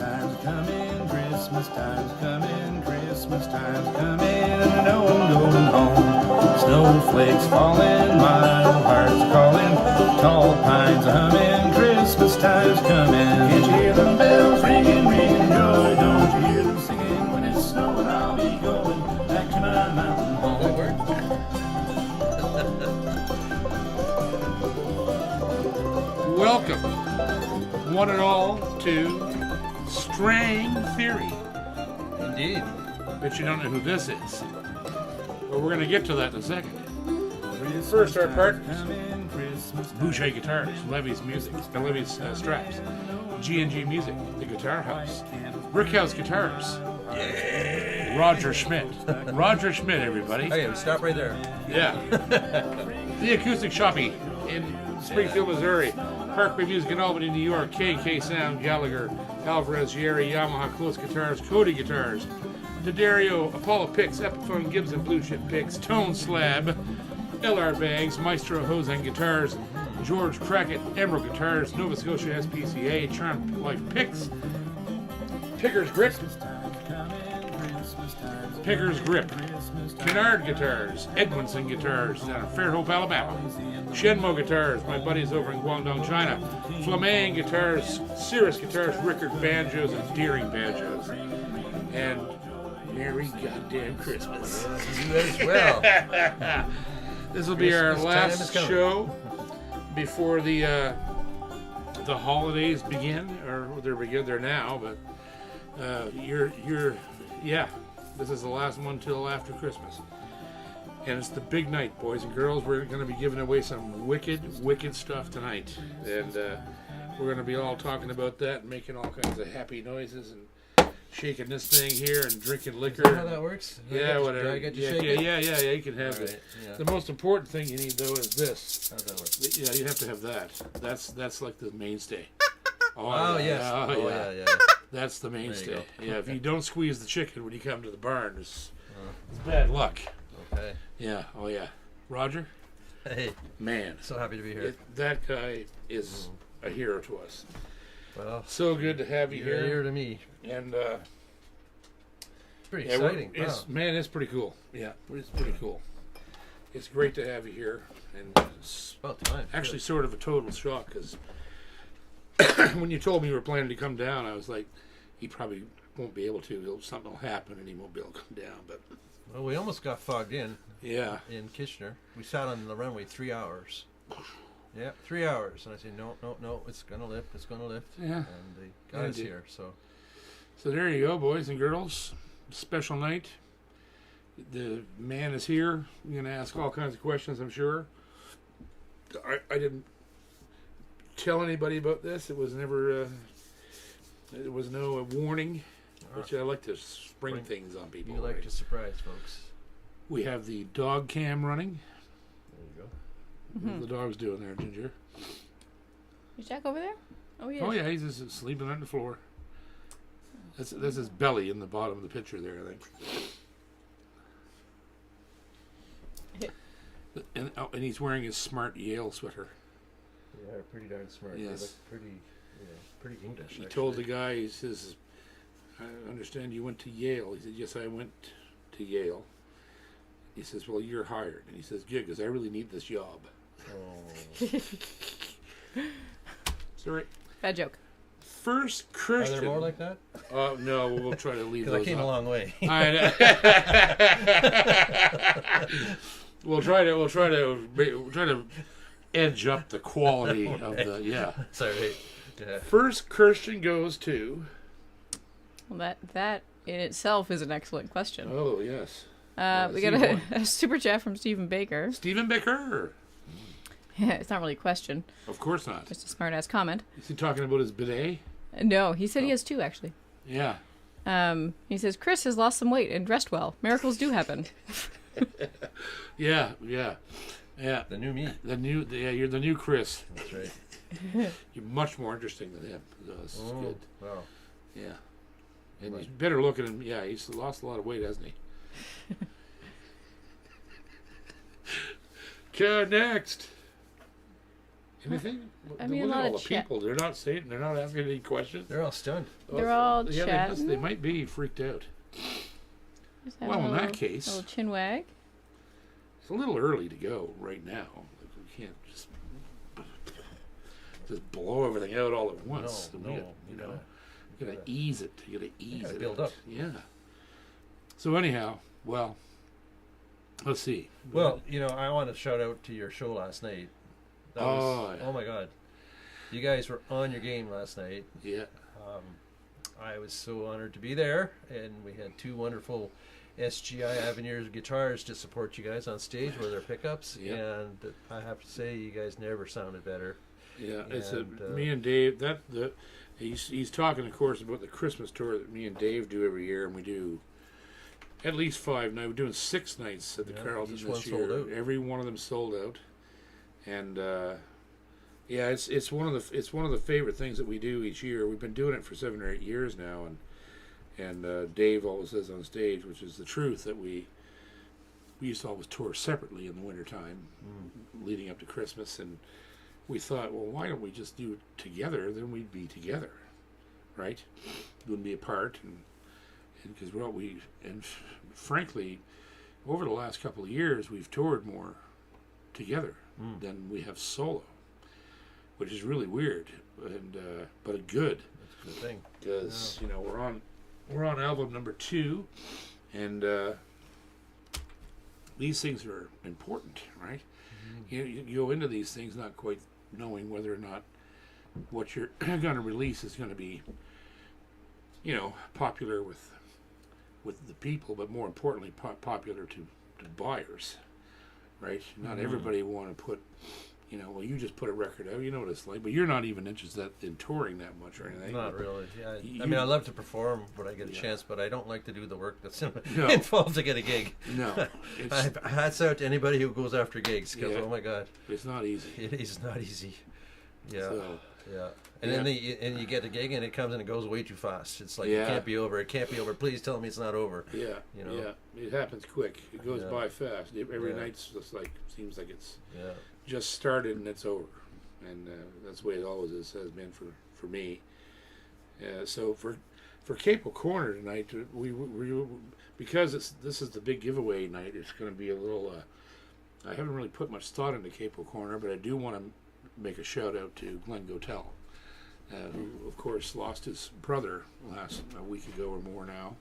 time's coming, Christmas time's coming, Christmas time's coming, and I know I'm going home. Snowflakes falling, my old heart's calling, tall pines humming, Christmas time's coming. Can't you hear them bells ringing, ringing joy? Don't you hear them singing when it's snowing? I'll be going back to my mountain home. Welcome, one and all, to String Theory. Indeed. Bet you don't know who this is. But we're going to get to that in a second. First, our partners. Boucher Guitars, Levy's Music, Levy's Straps, G&G Music, The Guitar House, Brickhouse Guitars, Roger Schmidt. Roger Schmidt, everybody. Okay, we stop right there. Yeah. The Acoustic Shoppy in Springfield, Missouri. Parkway Music in Albany, New York. KK Sound, Gallagher, Alvarez, Yerry, Yamaha, Close Guitars, Cody Guitars, D'Addario, Apollo Picks, Epiphone, Gibson Blue Chip Picks, Tone Slab, LR Bags, Maestro Hose and Guitars, George Crackett, Emerald Guitars, Nova Scotia SPCA, Charm Life Picks, Picker's Grip, Kennard Guitars, Edmondson Guitars down in Fairhope, Alabama, Shenmo Guitars, my buddies over in Guangdong, China, Flamand Guitars, Cirrus Guitars, Rickard Banjos, and Deering Banjos. And Merry goddamn Christmas. You as well. This will be our Christmas time is last coming. show before the holidays begin, or they're now, but this is the last one till after Christmas. And it's the big night, boys and girls. We're going to be giving away some wicked stuff tonight. And we're going to be all talking about that and making all kinds of happy noises and shaking this thing here and drinking liquor. Is that how that works? Yeah, whatever. Do I get to yeah, shake it? yeah, you can have All it. right, yeah. The most important thing you need, though, is this. How's that work? Yeah, you have to have that. That's like the mainstay. Oh, yes. Oh, yeah. That's the mainstay. go. Yeah, if you don't squeeze the chicken when you come to the barn, it's bad luck. Okay. Yeah, oh yeah. Roger? Hey, Man. so happy to be here. That guy is a hero to us. Well, So good to have you you're here. here to me. And, Pretty yeah, exciting. man, it's pretty cool. Yeah, it's pretty cool. It's great to have you here. And it's About time. actually sort of a total shock, because when you told me you were planning to come down, I was like, he probably won't be able to. Something will happen and he won't be able to come down. But Well, we almost got fogged in yeah, Kitchener. We sat on the runway 3 hours. Yeah, 3 hours. And I said, no, it's going to lift. yeah. And they got us did. here, so. So there you go, boys and girls. Special night. The man is here. We're going to ask all kinds of questions, I'm sure. I didn't tell anybody about this. It was never, there was no warning. Which I like to spring things on people. You like right? to surprise folks. We have the dog cam running. There you go. What are the dog's doing there, Ginger? Is Jack over there? Oh, yeah. Oh, yeah, he's just sleeping on the floor. That's his belly in the bottom of the picture there, I think. And he's wearing his smart Yale sweater. Yeah, pretty darn smart. Yes. They look pretty English. He told the guy, he says, I understand you went to Yale. He said, yes, I went to Yale. He says, well, you're hired. And he says, good, because I really need this job. Oh. Sorry. Bad joke. First Are Christian. there more like that? No, we'll try to leave Because those I came up. a long way. We'll try to edge up the quality of the Sorry. Yeah. First Christian goes to. Well, that in itself is an excellent question. Oh yes, We got a super chat from Stephen Baker. Stephen Baker. Yeah, it's not really a question, Of course not. just a smart ass comment. Is he talking about his bidet? No, he said he has two actually. Yeah. He says Chris has lost some weight and dressed well. Miracles do happen. Yeah. The new me. You're the new Chris. That's right. You're much more interesting than him. That's good. Wow. Yeah. And he's better looking than, yeah, he's lost a lot of weight, hasn't he? Okay, next. Anything? I mean, a Look at lot all of the chat. people. They're not saying. They're not asking any questions. They're all stunned. They're all yeah, chatting. they might be freaked out. Just have Well, a in that little- case- a little chin wag. It's a little early to go right now. Like, we can't just blow everything out all at once. No, We no, gotta, you know, gotta- you gotta ease it. You gotta ease gotta it. build out. up. Yeah. So anyhow, well, let's see. Well, I want to shout out to your show last night. That was, yeah. oh my God. You guys were on your game last night. Yeah. I was so honored to be there, and we had two wonderful SGI Avenir guitars to support you guys on stage with their pickups, Yeah. and I have to say, you guys never sounded better. Yeah, And, me and Dave. He's talking, of course, about the Christmas tour that me and Dave do every year, and we do at least 5 nights. We're doing 6 nights at the Yeah, Carlton each this one year. sold out. Every one of them sold out, and yeah, it's one of the favorite things that we do each year. We've been doing it for 7 or 8 years now, and Dave always says on stage, which is the truth, that we used to always tour separately in the wintertime, leading up to Christmas, and we thought, well, why don't we just do it together? Then we'd be together, right? Wouldn't be apart, and because frankly, over the last couple of years, we've toured more together than we have solo, which is really weird, and but a good, That's a good thing. because we're on album number 2, and these things are important, right? You go into these things not quite knowing whether or not what you're going to release is going to be, popular with the people, but more importantly, popular to buyers, right? Not everybody want to put, well, you just put a record out, what it's like, but you're not even interested in touring that much or anything. Not really. Yeah, You- I mean, I love to perform when I get a chance, but I don't like to do the work that's No. involved to get a gig. No, Hats out to anybody who goes after gigs, because Yeah. oh my God, it's not easy. it is not easy. Yeah, So, yeah. And then you get a gig and it comes and it goes way too fast. It's like Yeah. it can't be over. It can't be over. Please tell me it's not over. yeah, it happens quick. It goes Yeah. by fast. Every Yeah. night's just seems like it's Yeah. just started and it's over, and that's the way it always has been for me. So for Capel Corner tonight, we because this is the big giveaway night. It's going to be a little. I haven't really put much thought into Capel Corner, but I do want to make a shout out to Glenn Gotel, who of course lost his brother a week ago or more now,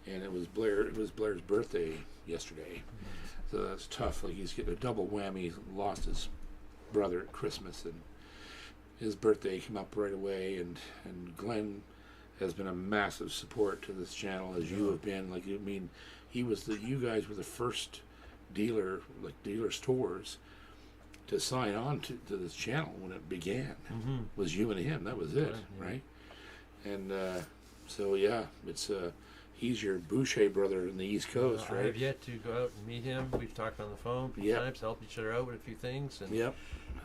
and it was Blair's birthday yesterday. So that's tough. Like, he's getting a double whammy. He's lost his brother at Christmas, and his birthday came up right away. And Glenn has been a massive support to this channel, as you have been. Like, you guys were the first dealer stores to sign on to this channel when it began. Was you and him. That was it, right? And so yeah, it's he's your Boucher brother in the East Coast, I right? have yet to go out and meet him. We've talked on the phone a few times, helped each other out with a few things, and Yep.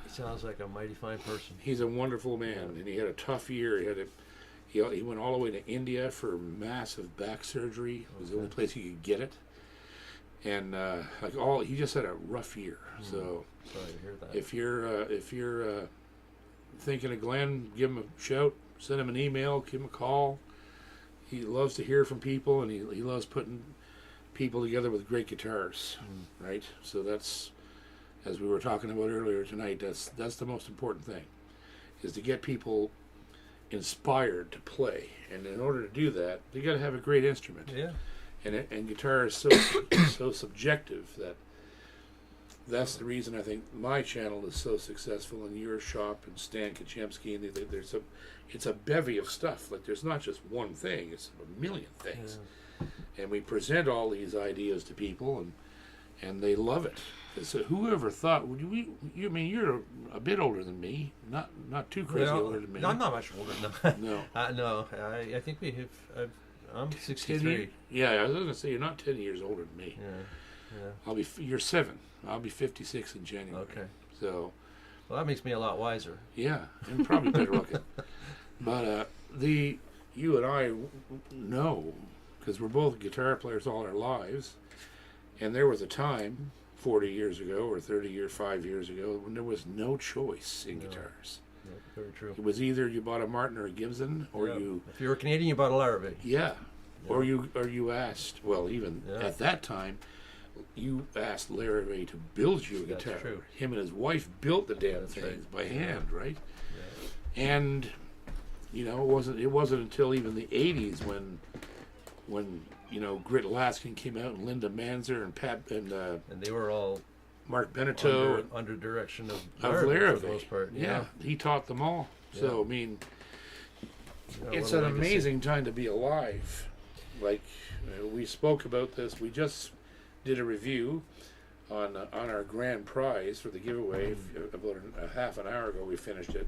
he sounds like a mighty fine person. He's a wonderful man, and he had a tough year. He went all the way to India for massive back surgery. It was the only place he could get it, and he just had a rough year. So Sorry to hear that. if you're thinking of Glenn, give him a shout, send him an email, give him a call. He loves to hear from people, and he loves putting people together with great guitars, right? So that's, as we were talking about earlier tonight, that's the most important thing, is to get people inspired to play. And in order to do that, they got to have a great instrument. Yeah. And guitar is so so subjective that's the reason I think my channel is so successful, in your shop and Stan Kaczemski, and it's a bevy of stuff. Like, there's not just one thing; it's a million things, and we present all these ideas to people, and they love it. So whoever thought? You're a bit older than me, not too crazy older than me. No, I'm not much older than that. No. No, I think we have. I'm 10 63. years? Yeah, I was going to say you're not 10 years older than me. Yeah. You're 7. I'll be 56 in January. Okay. So, Well, that makes me a lot wiser. yeah, and probably better looking. But you and I know, because we're both guitar players all our lives, and there was a time 40 years ago or 5 years ago, when there was no choice in guitars. Yeah, very true. It was either you bought a Martin or a Gibson, or you If you were Canadian, you bought a Larrivee. or you asked. Well, even Yeah. at that time, you asked Larrivee to build you a That's guitar. true. Him and his wife built the damn That's things right. by hand, right? Yeah. And it wasn't until even the 80s when Grit Laskin came out, and Linda Manzer and And they were all Mark Beneteau under direction of of Larrivee Larrivee. for the most part. Yeah, he taught them all. So I mean, Yeah, it's what an a legacy. amazing time to be alive. Like we spoke about this. We just did a review on our grand prize for the giveaway about a half an hour ago. We finished it,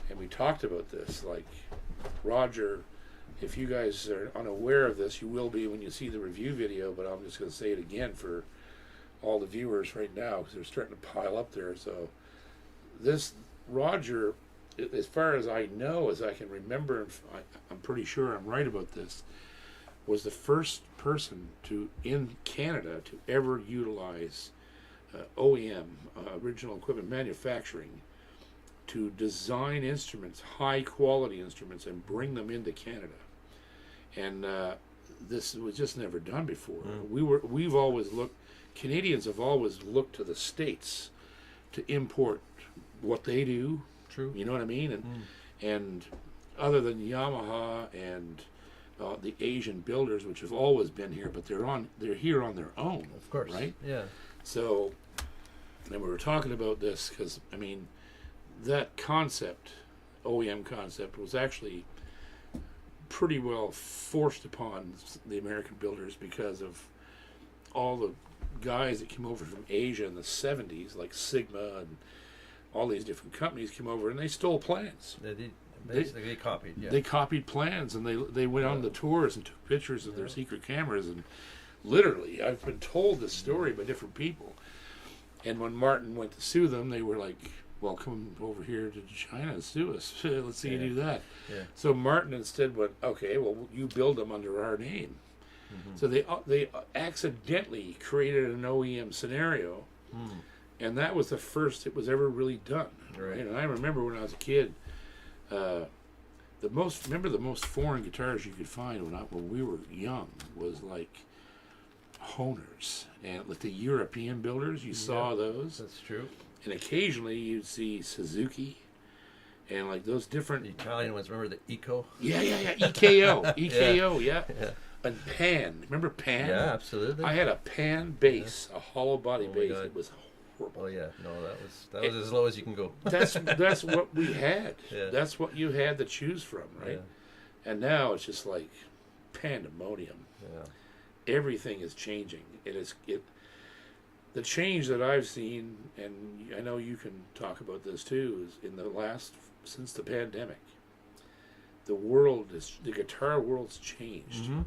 and we talked about this. Like Roger, if you guys are unaware of this, you will be when you see the review video. But I'm just going to say it again for all the viewers right now, because they're starting to pile up there. So this Roger, as far as I know, as I can remember, I'm pretty sure I'm right about this, was the first person in Canada to ever utilize OEM, original equipment manufacturing, to design instruments, high quality instruments, and bring them into Canada. And this was just never done before. We've always looked, Canadians have always looked to the States to import what they do. True. You know what I mean? And other than Yamaha and the Asian builders, which have always been here, but they're here on their own. Of course. Right? Yeah. So, and we were talking about this because, I mean, that concept, OEM concept, was actually pretty well forced upon the American builders because of all the guys that came over from Asia in the 70s, like Sigma and all these different companies came over, and they stole plans. They copied. Yeah. They copied plans, and they went on the tours and took pictures of their secret cameras, and literally, I've been told this story by different people. And when Martin went to sue them, they were like, well, come over here to China and sue us. Let's see you do that. Yeah. So Martin instead went, okay, well, you build them under our name. So they accidentally created an OEM scenario, and that was the first it was ever really done. Right. And I remember when I was a kid, the most foreign guitars you could find when we were young was like Honers and like the European builders. You saw those, That's true. and occasionally you'd see Suzuki and like those different. The Italian ones, remember the Eco? Yeah. EKO, yeah. And Pan. Remember Pan? Yeah, absolutely. I had a Pan bass, a hollow body my bass. God. It was horrible. Oh yeah, no, that was as low as you can go. That's what we had. Yeah. That's what you had to choose from, right? Yeah. And now it's just like pandemonium. Yeah. Everything is changing. The change that I've seen, and I know you can talk about this too, is since the pandemic, the guitar world's changed. Mm-hmm.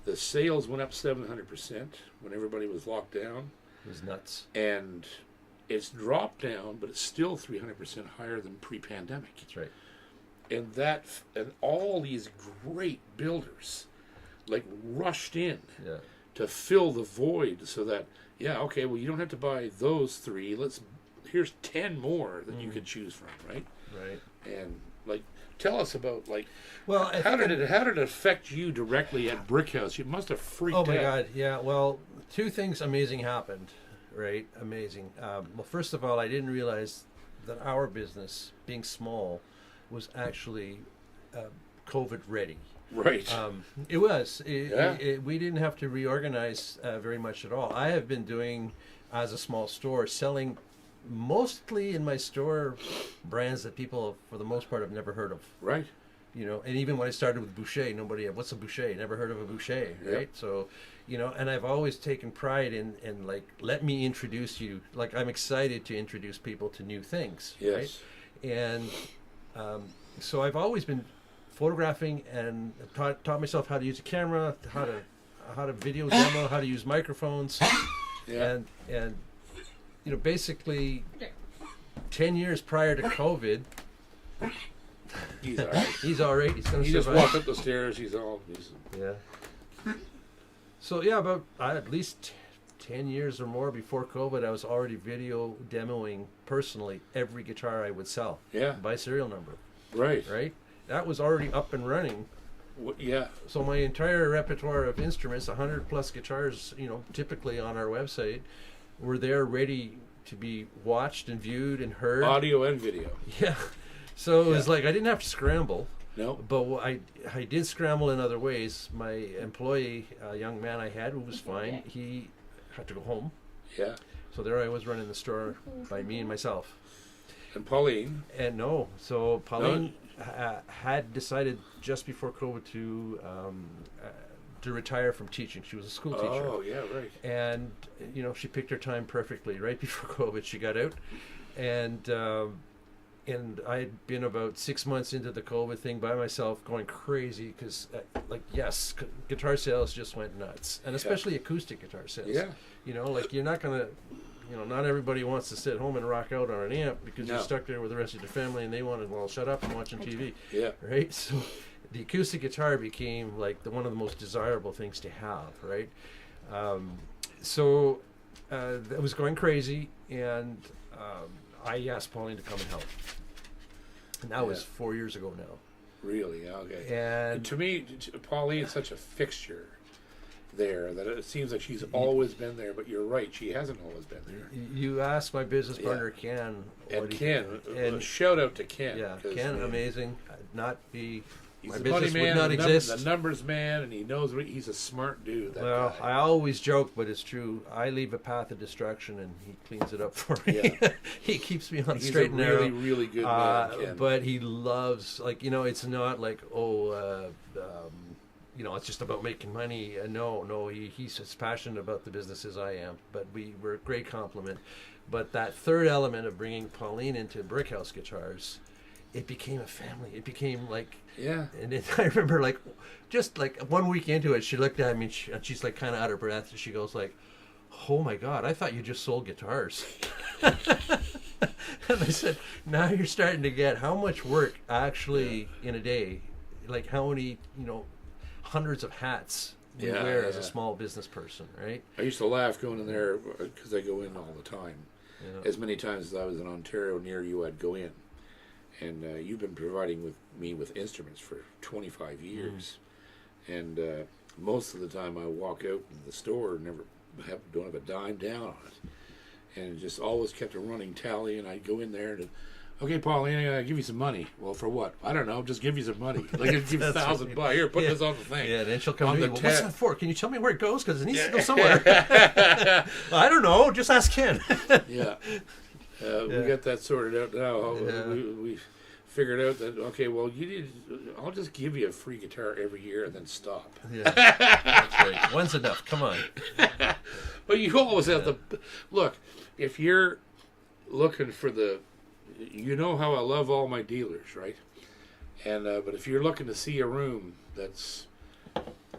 The sales went up 700% when everybody was locked down, It was nuts. and it's dropped down, but it's still 300% higher than pre-pandemic. That's right. And all these great builders like rushed in Yeah. to fill the void, so that you don't have to buy those 3. Here's 10 more that you can choose from, right? Right. And like, tell us about like, Well, how did it affect you directly at Brickhouse? You must have freaked out. Oh my God! Yeah. Well, 2 things amazing happened. Right. Amazing. Well, first of all, I didn't realize that our business, being small, was actually COVID ready. Right. It was. Yeah. We didn't have to reorganize very much at all. I have been doing, as a small store, selling mostly in my store brands that people, for the most part, have never heard of. Right. You know, and even when I started with Boucher, what's a Boucher? Never heard of a Boucher, right? Yep. So, and I've always taken pride in like, let me introduce you. Like, I'm excited to introduce people to new things, Yes. right? And so I've always been photographing and taught myself how to use a camera, how to video demo, how to use microphones, Yeah. and basically 10 years prior to COVID, He's all right. he's all right. He's going to He just survive. walked up the stairs. He's Yeah. So yeah, about at least 10 years or more before COVID, I was already video demoing personally every guitar I would sell. Yeah. By serial number. Right. Right? That was already up and running. Yeah. So my entire repertoire of instruments, 100 plus guitars, typically on our website, were there ready to be watched and viewed and heard. Audio and video. Yeah. So it was like I didn't have to scramble. No. But I did scramble in other ways. My employee, a young man I had who was fine, he had to go home. Yeah. So there I was running the store by me and myself. And Pauline. And so Pauline had decided just before COVID to retire from teaching. She was a school teacher. Oh, yeah, right. And, she picked her time perfectly. Right before COVID, she got out. And I had been about 6 months into the COVID thing by myself, going crazy because, guitar sales just went nuts, and especially acoustic guitar sales. Yeah. You're not gonna, not everybody wants to sit home and rock out on an amp because you're stuck there with the rest of your family, and they want to shut up and watching TV. Yeah. Right. So, the acoustic guitar became like one of the most desirable things to have. Right. So, it was going crazy, and I asked Pauline to come and help. And that was 4 years ago now. Really? Okay. And to me, Pauline's such a fixture there that it seems like she's always been there, but you're right, she hasn't always been there. you asked my business partner, Ken. And Ken, shout out to Ken. Yeah, Ken, amazing. He's My the business money man, would not exist. the numbers man, and he knows he's a smart dude. That Well, guy. I always joke, but it's true. I leave a path of destruction, and he cleans it up for me. Yeah. He keeps me on He's straight a and narrow. really, really good man, Ken. But he loves, it's not like, it's just about making money. No, he's as passionate about the business as I am. But we're a great complement. But that third element of bringing Pauline into Brickhouse Guitars, it became a family. It became like, and I remember just 1 week into it, she looked at me and she's like kind of out of breath. And she goes like, "Oh my God, I thought you just sold guitars." And I said, "Now you're starting to get how much work actually in a day, like how many, hundreds of hats you wear as a small business person, right?" I used to laugh going in there because I go in all the time. Yeah. As many times as I was in Ontario near you, I'd go in. And you've been providing me with instruments for 25 years. And most of the time I walk out in the store, don't have a dime down on it. And just always kept a running tally, and I'd go in there and, "Okay, Pauline, I gotta give you some money." "Well, for what?" "I don't know, just give you some money." Like, give you $1,000. Here, put this on the thing. Yeah, then she'll come on to me. the "Well, what's that for? Can you tell me where it goes? Because it needs to go somewhere." "I don't know. Just ask Ken." Yeah. We got that sorted out now. Yeah. We figured out that, okay, well, I'll just give you a free guitar every year and then stop. Yeah, that's right. One's enough. Come on. But you always have to look. If you're looking for you know how I love all my dealers, right? And but if you're looking to see a room that's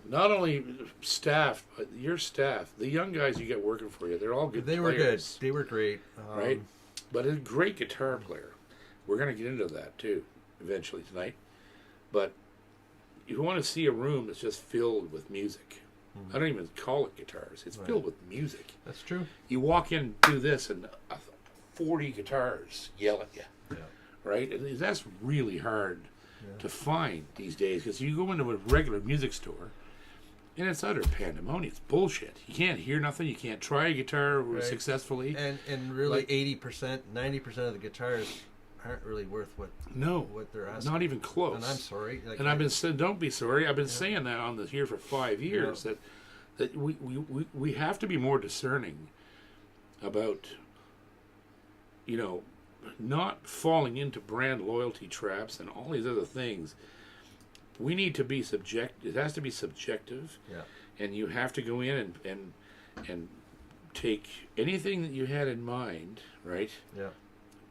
not only staffed, but your staff, the young guys you get working for you, they're all good. They were good. They were great. Right? But a great guitar player. We're going to get into that too, eventually tonight. But you want to see a room that's just filled with music. Mm-hmm. I don't even call it guitars. It's filled with music. That's true. You walk in and do this, and 40 guitars yell at you. Yeah. Right? And that's really hard to find these days, because you go into a regular music store, and it's utter pandemonium. It's bullshit. You can't hear nothing. You can't try a guitar successfully. And really 80%, 90% of the guitars aren't really worth what they're asking. Not even close. And I'm sorry. And I've been saying, don't be sorry. I've been saying that on here for 5 years, that we have to be more discerning about, not falling into brand loyalty traps and all these other things. We need to be subjective. It has to be subjective. Yeah. And you have to go in and take anything that you had in mind, right? Yeah.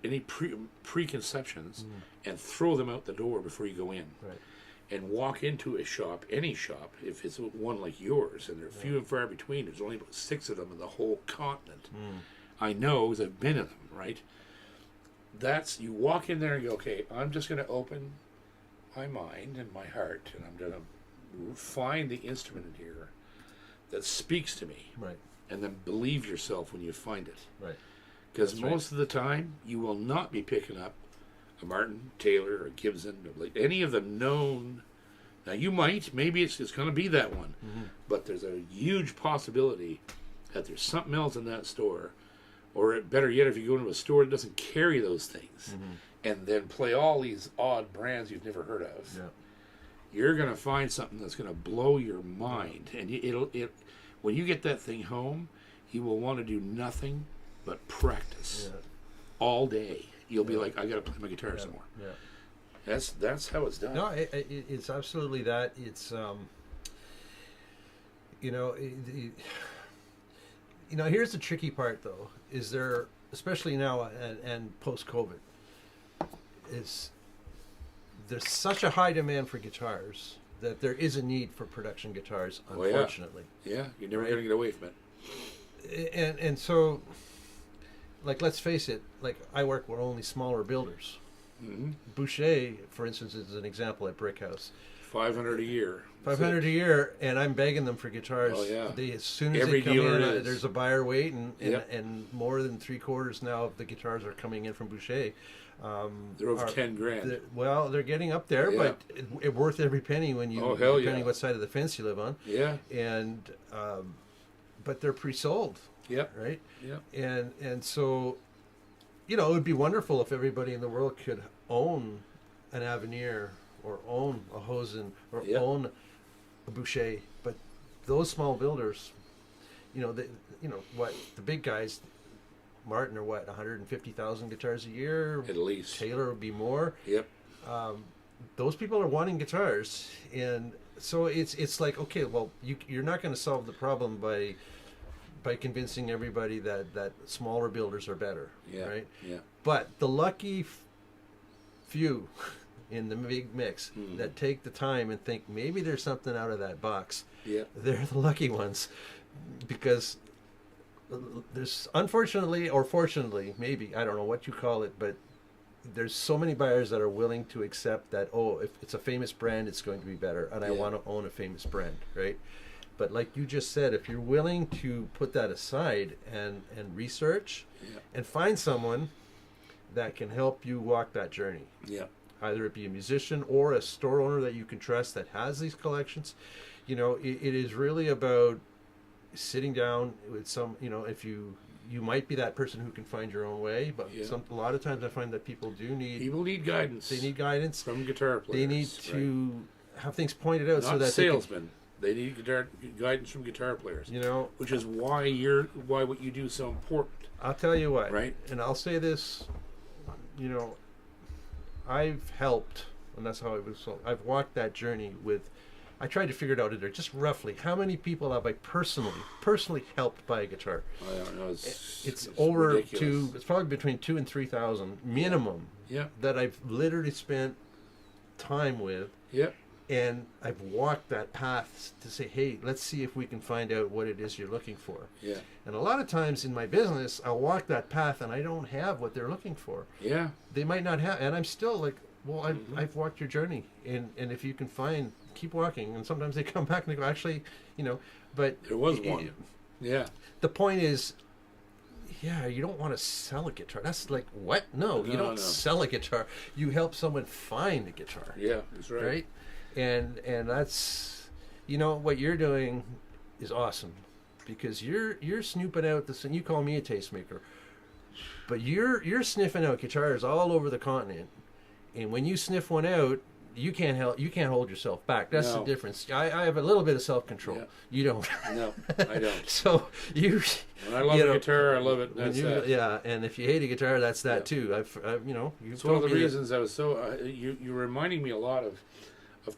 Any preconceptions, and throw them out the door before you go in. Right. And walk into a shop, any shop, if it's one like yours, and they're few and far between. There's only about 6 of them in the whole continent. I know, because I've been in them, right? You walk in there and go, okay, I'm just going to open my mind and my heart, and I'm going to find the instrument in here that speaks to me. Right. and then believe yourself when you find it. Right. Because That's right. most of the time, you will not be picking up a Martin, Taylor, or Gibson, or like any of the known. Now you might, maybe it's going to be that one, but there's a huge possibility that there's something else in that store, or better yet, if you go into a store that doesn't carry those things, and then play all these odd brands you've never heard of. Yeah. You're going to find something that's going to blow your mind, and when you get that thing home, you will want to do nothing but practice all day. You'll be like, I got to play my guitar some more. Yeah. That's how it's done. No, it's absolutely that. It's you know, here's the tricky part though. Is there, especially now and post COVID, is there's such a high demand for guitars that there is a need for production guitars, unfortunately. Yeah, you're never going to get away from it. And so, like, let's face it, like, I work with only smaller builders. Boucher, for instance, is an example at Brick House. 500 a year. 500 a year, and I'm begging them for guitars. Oh, yeah. As soon as Every they come dealer in, is. there's a buyer wait, and Yep. and more than 3/4 now of the guitars are coming in from Boucher. They're over 10 grand. Well, they're getting up there, Yeah. but it worth every penny when you, Oh, hell depending yeah. what side of the fence you live on. Yeah. And but they're pre-sold, Yep. right? Yep. And so, it would be wonderful if everybody in the world could own an Avenir or own a Hosen or Yep. own a Boucher, but those small builders, the big guys, Martin are 150,000 guitars a year. At least. Taylor would be more. Yep. Those people are wanting guitars, and so it's like, okay, well, you're not going to solve the problem by convincing everybody that smaller builders are better, Yeah. right? Yeah. But the lucky few in the big mix that take the time and think maybe there's something out of that box, Yeah. they're the lucky ones, because there's, unfortunately or fortunately, maybe, I don't know what you call it, but there's so many buyers that are willing to accept that, if it's a famous brand, it's going to be better, and I Yeah. want to own a famous brand, right? But like you just said, if you're willing to put that aside and research Yeah. and find someone that can help you walk that journey, Yeah. either it be a musician or a store owner that you can trust that has these collections, it is really about sitting down with some, if you might be that person who can find your own way, but Yeah. a lot of times I find that people do need, People need guidance. they need guidance. from guitar players. They need right? to have things pointed out Not so that salesmen. They need guidance from guitar players. they can, Which is why what you do is so important. I'll tell you what, Right. and I'll say this, I've helped, and that's how it was. So I've walked that journey with. I tried to figure it out today, just roughly how many people have I personally helped buy a guitar. I don't know. It's Over ridiculous. it's probably between 2,000 and 3,000 minimum Yeah. that I've literally spent time with, Yep. and I've walked that path to say, hey, let's see if we can find out what it is you're looking for. Yeah. And a lot of times in my business, I'll walk that path and I don't have what they're looking for. Yeah. They might not have, and I'm still like, well, I've walked your journey, and if you can keep walking. And sometimes they come back and they go, actually, but There was one. Yeah. the point is, you don't want to sell a guitar. That's like, what? No, you No, don't no. sell a guitar. You help someone find a guitar, Yeah. That's right. right? And that's, what you're doing is awesome, because you're snooping out this, and you call me a tastemaker, but you're sniffing out guitars all over the continent, and when you sniff one out, you can't hold yourself back. That's the No. difference. I have a little bit of self-control. Yeah. You don't. No, I don't. So you. When I love a guitar, I love it. when That's you- that. Yeah, and if you hate a guitar, that's that Yeah. too. You've It's one of told the me that- reasons I was so. You're reminding me a lot of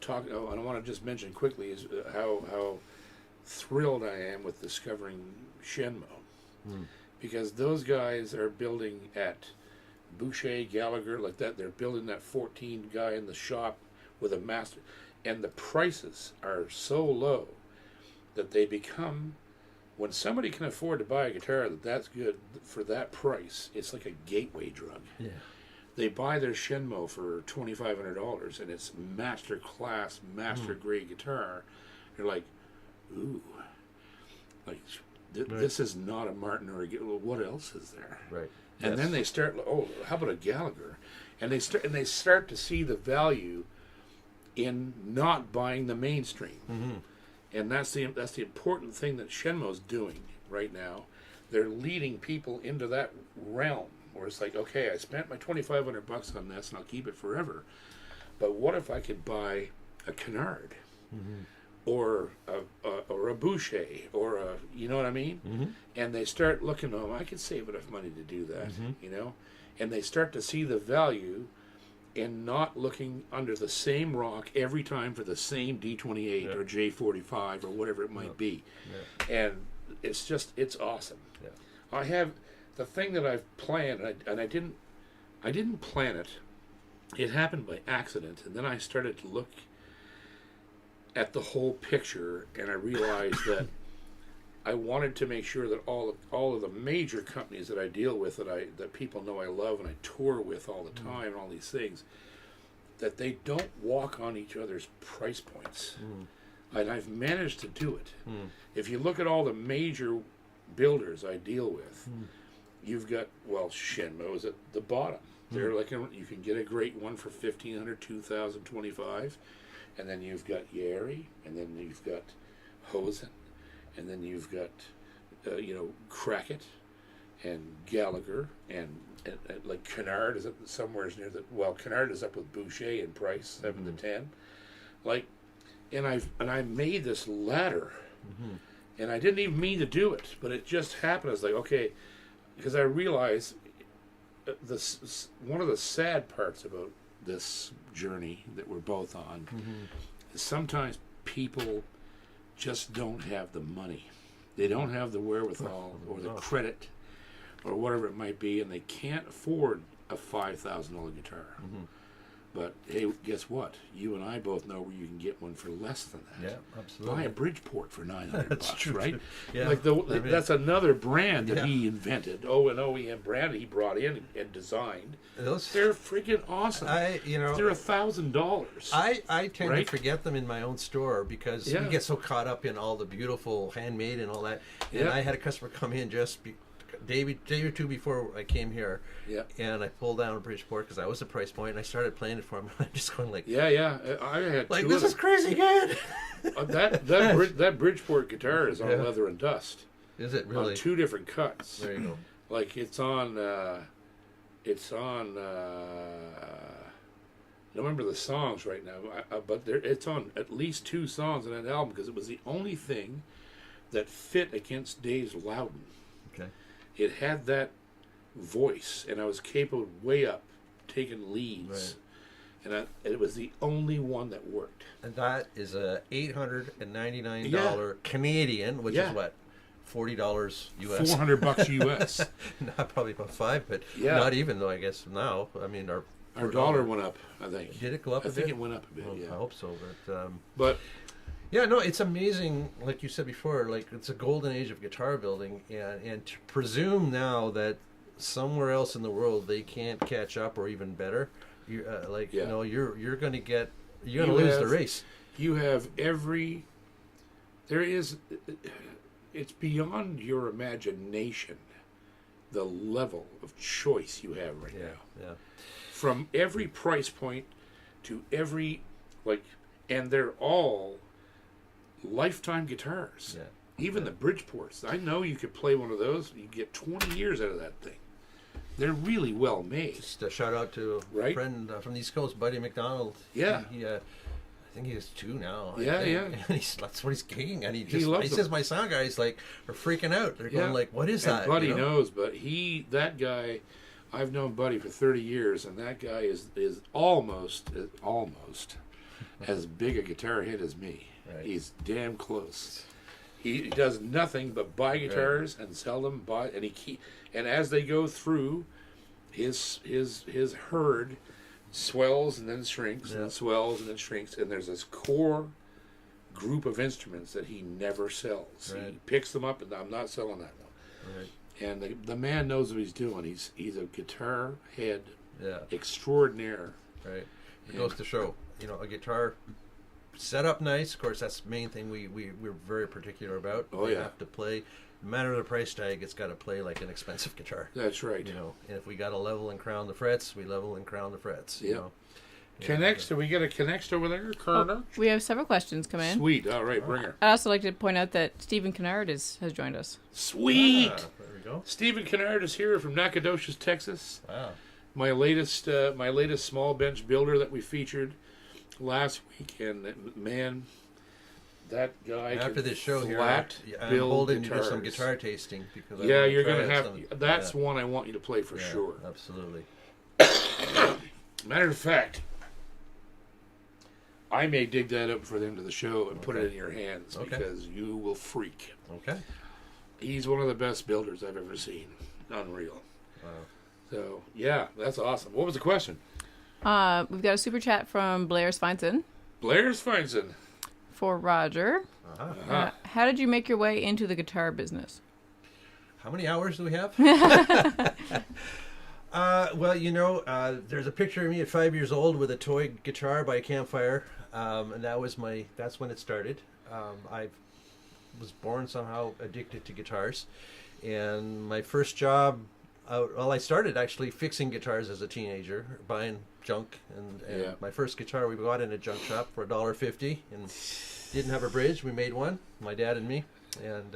talking. Oh, and I want to just mention quickly is how thrilled I am with discovering Shenmo, because those guys are building at Boucher, Gallagher, like that. They're building that 14 guy in the shop with a master, and the prices are so low that they become. When somebody can afford to buy a guitar that's good for that price, it's like a gateway drug. Yeah. They buy their Shenmo for $2,500, and it's master class, master grade guitar. You're like, ooh, like This is not a Martin or a well, what else is there? Right. And then they start, oh, how about a Gallagher? And they start to see the value in not buying the mainstream. Mm-hmm. And that's the important thing that Shenmue's doing right now. They're leading people into that realm where it's like, okay, I spent my $2,500 on this and I'll keep it forever. But what if I could buy a Canard? Mm-hmm. Or a Boucher, or a, you know what I mean? Mm-hmm. And they start looking, oh, I could save enough money to do that, Mm-hmm. you know? And they start to see the value in not looking under the same rock every time for the same D28 or J45 or whatever it might be. Yeah. And it's awesome. Yeah. I have the thing that I've planned, and I didn't plan it. It happened by accident, and then I started to look at the whole picture, and I realized that I wanted to make sure that all of the major companies that I deal with, that people know I love and I tour with all the time, and all these things, that they don't walk on each other's price points. And I've managed to do it. If you look at all the major builders I deal with, you've got, well, Shenmue's at the bottom. They're like, you can get a great one for $1,500, $2,000, $2,500. And then you've got Yeri, and then you've got Hosen, and then you've got, Crackett, and Gallagher, and like Canard is up somewhere near the. Well, Canard is up with Boucher in price, 7 to 10, like, and I made this ladder, and I didn't even mean to do it, but it just happened. I was like, okay, because I realized one of the sad parts about this journey that we're both on is sometimes people just don't have the money. They don't have the wherewithal or the credit or whatever it might be, and they can't afford a $5,000 guitar. But hey, guess what? You and I both know where you can get one for less than that. Yeah, absolutely. Buy a Bridgeport for $900, true, right? too. Yeah. Like that's another brand that Yeah. he invented. Oh, an OEM brand he brought in and designed. They're freaking awesome. They're $1,000. I tend right? to forget them in my own store because we get so caught up in all the beautiful handmade and all that. And I had a customer come in just day or two before I came here, and I pulled down a Bridgeport because I was a price point, and I started playing it for him. I'm just going like, I had like, two this is crazy good. that Bridgeport guitar is on Leather and Dust. Is it really? On 2 different cuts. There you go. Like it's on. I don't remember the songs right now, but it's on at least 2 songs on that album because it was the only thing that fit against Dave's Loudon. Okay. It had that voice, and I was capable way up taking leads, and it was the only one that worked. And that is a $899 Canadian, which is what, $40 US. $400 US. Not probably about $5, but Yeah. not even though I guess now. I mean, our dollar went up. I think. Did it go up? I a think bit? it went up a bit. Well, Yeah. I hope so, but. But Yeah, no, it's amazing. Like you said before, like it's a golden age of guitar building, and to presume now that somewhere else in the world they can't catch up or even better, you you're going to lose the race. You have it's beyond your imagination, the level of choice you have right now. Yeah. From every price point to every, and they're all lifetime guitars. Yeah. Even the Bridgeports. I know you could play one of those, you get 20 years out of that thing. They're really well made. Just a shout out to a friend from the East Coast, Buddy McDonald. Yeah. He I think he has 2 now. I Yeah, think. yeah. And that's what he's gigging, and he loves says them. my sound guys are freaking out. They're going like, "What is that?" Buddy knows, but that guy, I've known Buddy for 30 years, and that guy is almost as big a guitar head as me. Right. He's damn close. He does nothing but buy guitars and sell them. And as they go through, his herd swells and then shrinks and swells and then shrinks, and there's this core group of instruments that he never sells. Right. He picks them up, and I'm not selling that one. Right. And the man knows what he's doing. He's a guitar head extraordinaire. Right. It goes to show, a guitar set up nice. Of course, that's the main thing we're very particular about. Oh, they yeah. have to play no matter the price tag, it's got to play like an expensive guitar. That's right. You know, and if we got to level and crown the frets, we level and crown the frets. You Yep. know. Connects. Do we get a connect over there, Carter? We have several questions come in. Sweet. All right, bring her. I'd also like to point out that Stephen Kennard has joined us. Sweet. There we go. Stephen Kennard is here from Nacogdoches, Texas. Wow. My latest small bench builder that we featured last week, and man, that guy After can this show here, flat I'm build holding guitars. some guitar tasting because Yeah, you're going gonna to have. That's one I want you to play for yeah, sure. Absolutely. Matter of fact, I may dig that up for the end of the show and put it in your hands Okay. because you will freak. Okay. He's one of the best builders I've ever seen. Unreal. Wow. So yeah, that's awesome. What was the question? We've got a super chat from Blair Svensson Blair's Feinson. for Roger. Uh-huh. How did you make your way into the guitar business? How many hours do we have? Well, you know, there's a picture of me at 5 years old with a toy guitar by a campfire, and that's when it started. I was born somehow addicted to guitars, and my first job, I started actually fixing guitars as a teenager, buying junk, and Yeah. my first guitar we bought in a junk shop for $1.50, and didn't have a bridge. We made one, my dad and me, and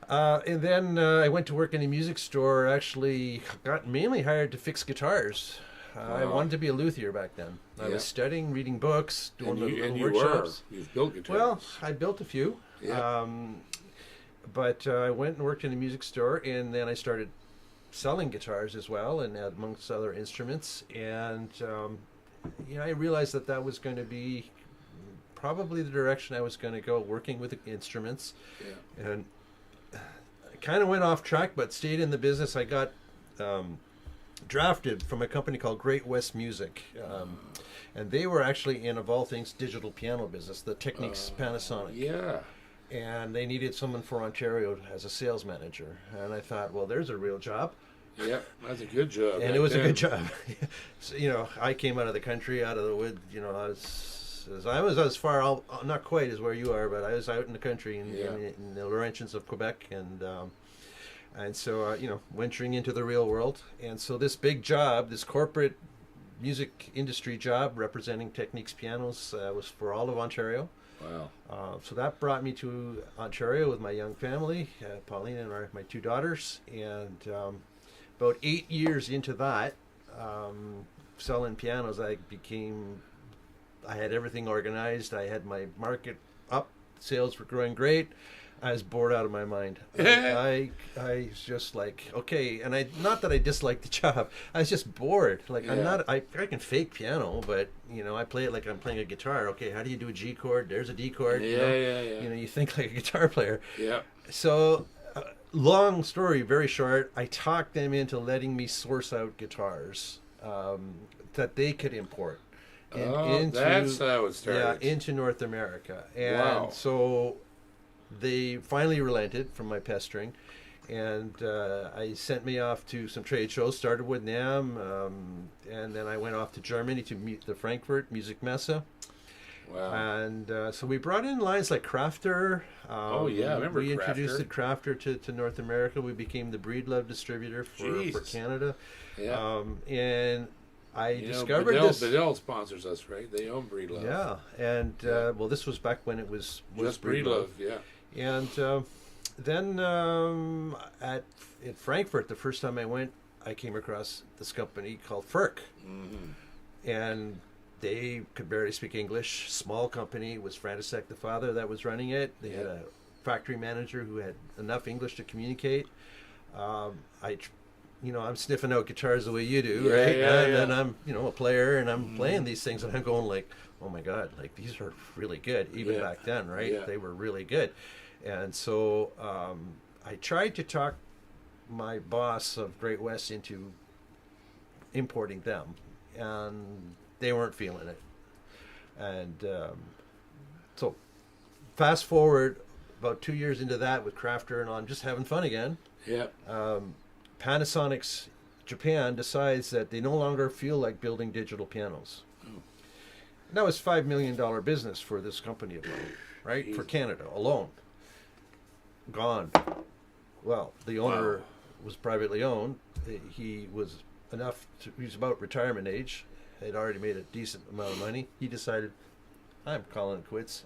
then I went to work in a music store. Actually, got mainly hired to fix guitars. I Wow. wanted to be a luthier back then. I Yeah. was studying, reading books, doing And the you, little and you workshops. were. You've built guitars. Well, I built a few. Yeah. But I went and worked in a music store, and then I started selling guitars as well, and amongst other instruments. And I realized that was going to be probably the direction I was going to go, working with instruments. Yeah. And I kind of went off track, but stayed in the business. I got drafted from a company called Great West Music. And they were actually in, of all things, digital piano business, the Technics Panasonic. Yeah. And they needed someone for Ontario as a sales manager. And I thought, well, there's a real job. Yep. That's a good job. And back it was a then. good job. So, I came out of the country, out of the wood. I was as far out, not quite as where you are, but I was out in the country in the Laurentians of Quebec, and so venturing into the real world. And so this big job, this corporate music industry job representing Techniques pianos, was for all of Ontario. Wow. So that brought me to Ontario with my young family, Pauline and my two daughters, and about 8 years into that, selling pianos, I had everything organized. I had my market up. Sales were growing great. I was bored out of my mind. I was just like, okay, and not that I disliked the job. I was just bored. Like I can fake piano, but I play it like I'm playing a guitar. Okay, how do you do a G chord? There's a D chord. Yeah. You think like a guitar player. Yeah. So, long story very short, I talked them into letting me source out guitars that they could import. That's how it started. Yeah, into North America. And Wow. so they finally relented from my pestering, and I sent me off to some trade shows, started with NAMM, and then I went off to Germany to meet the Frankfurt Music Messe. Wow. And so we brought in lines like Crafter. I remember we Crafter. introduced the Crafter to North America. We became the Breedlove distributor for Jesus. Canada. Yeah. And I discovered this. Bedell sponsors us, right? They own Breedlove. Yeah, and well, this was back when it was Just Breedlove, yeah. And then in Frankfurt, the first time I went, I came across this company called FERC, and they could barely speak English. Small company. It was Frantisek, the father, that was running it. They had a factory manager who had enough English to communicate. I'm sniffing out guitars the way you do, right? And I'm, a player, and I'm playing these things, and I'm going like, oh my God, like these are really good, even back then, right? Yeah. They were really good. And so I tried to talk my boss of Great West into importing them, and they weren't feeling it. And so fast forward about 2 years into that with Crafter and I'm just having fun again. Yeah. Panasonic's Japan decides that they no longer feel like building digital pianos. And that was $5 million business for this company alone, right? For Canada alone. Gone. Well, the owner was privately owned. He was he was about retirement age. Had already made a decent amount of money. He decided, I'm calling it quits.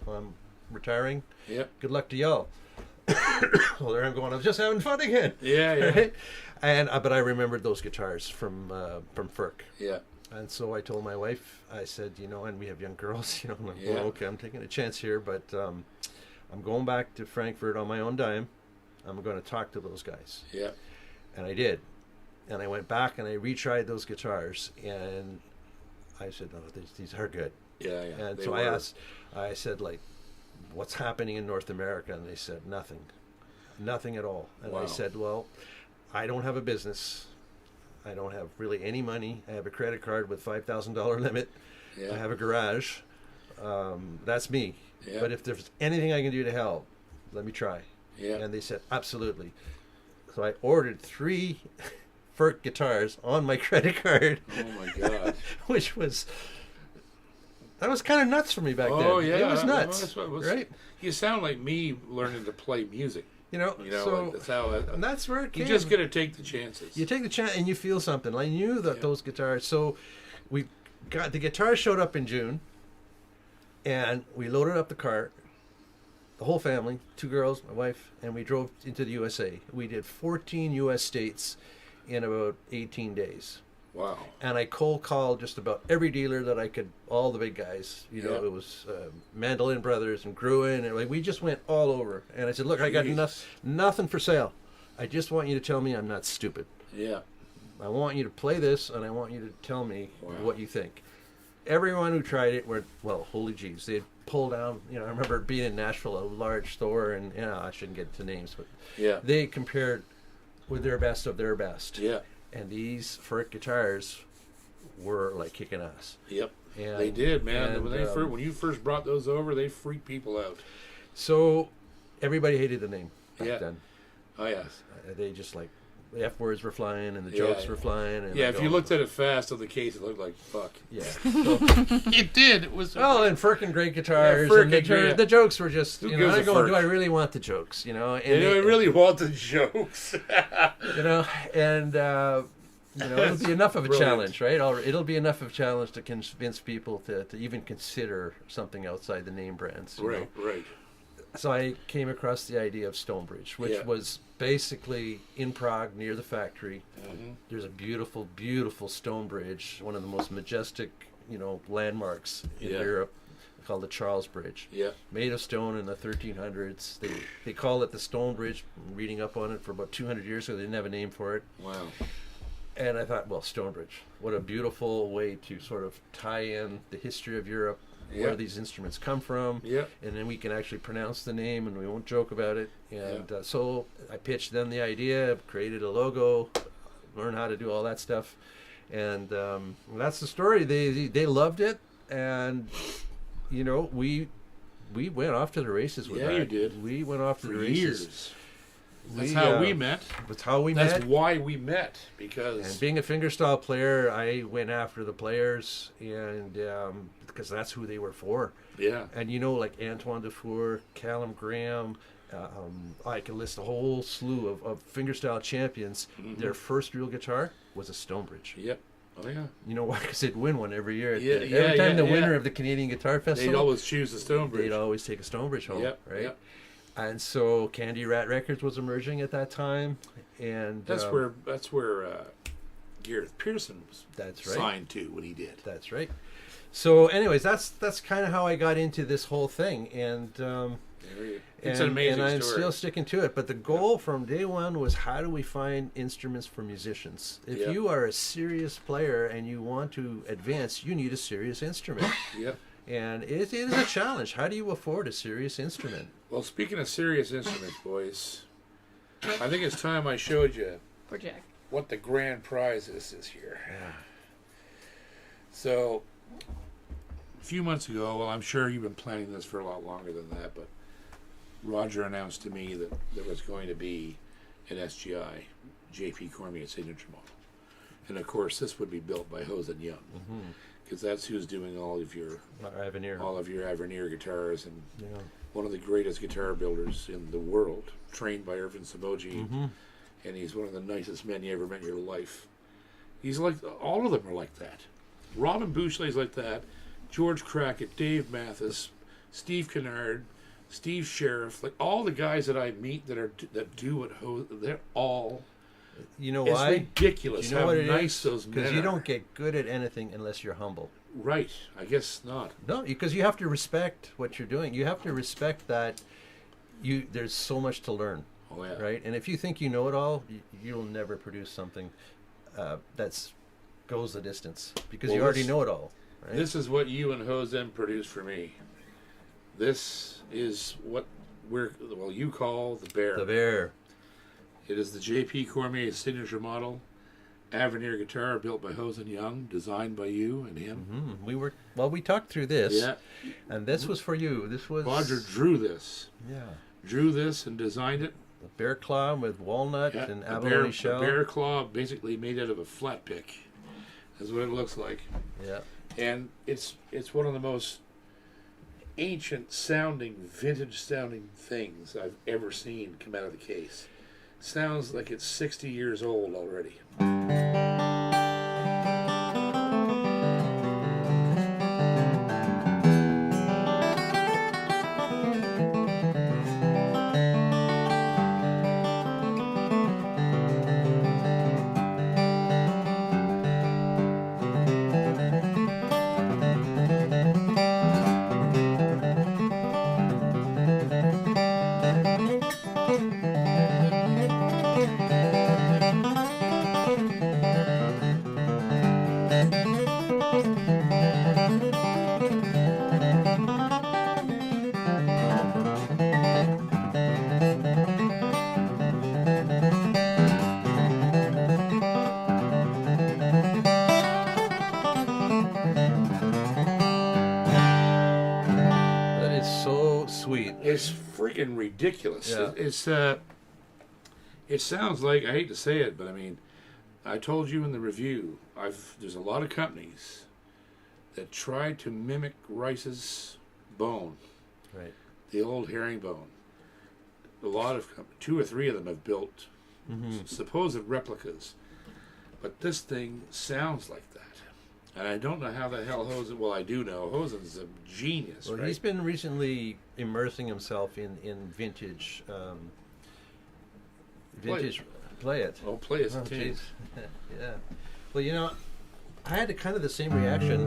I'm retiring. Yep. Good luck to y'all. Well, there I'm going. I'm just having fun again. Yeah, yeah. Right? And but I remembered those guitars from FERC. Yeah. And so I told my wife, I said, and we have young girls, I'm like, Yeah. well, okay, I'm taking a chance here, but I'm going back to Frankfurt on my own dime. I'm going to talk to those guys. Yeah. And I did. And I went back and I retried those guitars, and I said, oh, these are good. Yeah, yeah. And they so were. I said, like, what's happening in North America? And they said, nothing at all. And I Wow. said, well, I don't have a business. I don't have really any money. I have a credit card with $5,000 limit. Yeah. I have a garage. That's me. Yeah. But if there's anything I can do to help, let me try. Yeah. And they said, absolutely. So I ordered 3 FERC guitars on my credit card. Oh my God. Which was... That was kind of nuts for me back then. Oh yeah. It was Well, nuts. that's what it was. Right? You sound like me learning to play music. So... like that's how and that's where it you came. just got to take the chances. You take the chance and you feel something. I knew that Yeah. those guitars. So we got the guitars showed up in June, and we loaded up the cart, the whole family, 2 girls, my wife, and we drove into the USA. We did 14 U.S. states in about 18 days. Wow. And I cold called just about every dealer that I could, all the big guys. Yeah. It was Mandolin Brothers and Gruen, and we just went all over. And I said, look, I got Jeez. nothing for sale. I just want you to tell me I'm not stupid. Yeah. I want you to play this, and I want you to tell me Wow. what you think. Everyone who tried it were, well, holy jeez. They'd pull down, I remember being in Nashville, a large store, and, I shouldn't get into names, but Yeah. they compared with their best of their best. Yeah. And these FERC guitars were like kicking ass. Yep. And, They did, man. and, When you first brought those over, they freaked people out. So everybody hated the name back Yeah. then. Oh yeah. They just like, the F words were flying and the Yeah, jokes yeah. were flying. And Yeah, I if go, you looked at it fast on the case, it looked like fuck. Yeah. It did. It was. Well, and FERC and great guitars. FERC and the, and great- the jokes were just, Who I gives a go, FERC? do I really want the jokes? And I it- really want the jokes. and it'll be enough of a Brilliant. challenge, right? It'll be enough of a challenge to convince people to even consider something outside the name brands. you know? Right. So I came across the idea of Stonebridge, which Yeah. was basically in Prague near the factory. Mm-hmm. There's a beautiful, beautiful stone bridge, one of the most majestic, landmarks in Yeah. Europe, called the Charles Bridge. Yeah. Made of stone in the 1300s. They call it the Stone Bridge. Reading up on it for about 200 years ago, they didn't have a name for it. Wow. And I thought, well, Stonebridge, what a beautiful way to sort of tie in the history of Europe, Yeah. where these instruments come from, Yeah. and then we can actually pronounce the name and we won't joke about it. And so I pitched them the idea, created a logo, learned how to do all that stuff, and that's the story. They loved it, and we went off to the races with Yeah, that. you did. We went off to For the races. years. That's how we met. That's how we That's met. why we met. Because And being a fingerstyle player, I went after the players, and because that's who they were for. yeah. And like Antoine Dufour, Callum Graham, I can list a whole slew of fingerstyle champions. Mm-hmm. Their first real guitar was a Stonebridge. Yep. Oh yeah. You know why? Because they'd win one every year. Yeah, Every time the yeah. winner of the Canadian Guitar They'd Festival, always choose the Stonebridge. they'd always take a Stonebridge home, Yep. right? Yep. And so Candy Rat Records was emerging at that time, and That's where Gareth Pearson was That's right. signed to when he did. That's right. So, anyways, that's kind of how I got into this whole thing, and It's an amazing and I'm story. still sticking to it. But the goal from day one was, how do we find instruments for musicians? If Yeah. you are a serious player and you want to advance, you need a serious instrument, Yep. and it is a challenge. How do you afford a serious instrument? Well, speaking of serious instruments, boys, I think it's time I showed you Poor Jack. what the grand prize is this year. So, a few months ago, well, I'm sure you've been planning this for a lot longer than that, but Roger announced to me that there was going to be an SGI JP Cormier signature model. And of course, this would be built by Hose and Young, because that's who's doing all of your Avenir guitars, and one of the greatest guitar builders in the world, trained by Irvin Samoji, and he's one of the nicest men you ever met in your life. He's like, all of them are like that. Robin Bouchelet's like that, George Crackett, Dave Mathis, Steve Kennard, Steve Sheriff, like all the guys that I meet that do what they're all. You know it's why? Ridiculous you know how what it nice is? those men Because you are. don't get good at anything unless you're humble. Right, I guess not. No, because you have to respect what you're doing. You have to respect that there's so much to learn. Oh yeah. Right? And if you think you know it all, you'll never produce something that's goes the distance, because you already know it all. Right? This is what you and Jose produced for me. This is what you call the Bear. The Bear. It is the J.P. Cormier signature model, Avenir guitar built by Hose and Young, designed by you and him. We talked through this. Yeah. And this was for you. This was Roger drew this. Yeah. Drew this and designed it. The bear claw with walnut and abalone shell. The bear claw basically made out of a flat pick. That's what it looks like. Yeah. And it's one of the most ancient sounding, vintage sounding things I've ever seen come out of the case. Sounds like it's 60 years old already. It's freaking ridiculous. Yeah. It sounds like, I hate to say it, but I mean, I told you in the review, there's a lot of companies that tried to mimic Rice's bone, right? The old herringbone. A lot of 2 or 3 of them have built supposed replicas, but this thing sounds like that. And I don't know how the hell Hosen. Well, I do know Hosen's a genius. Well, right? He's been recently immersing himself in vintage. Play it. Oh, play it. Oh, jeez. Yeah. Well, I had kind of the same reaction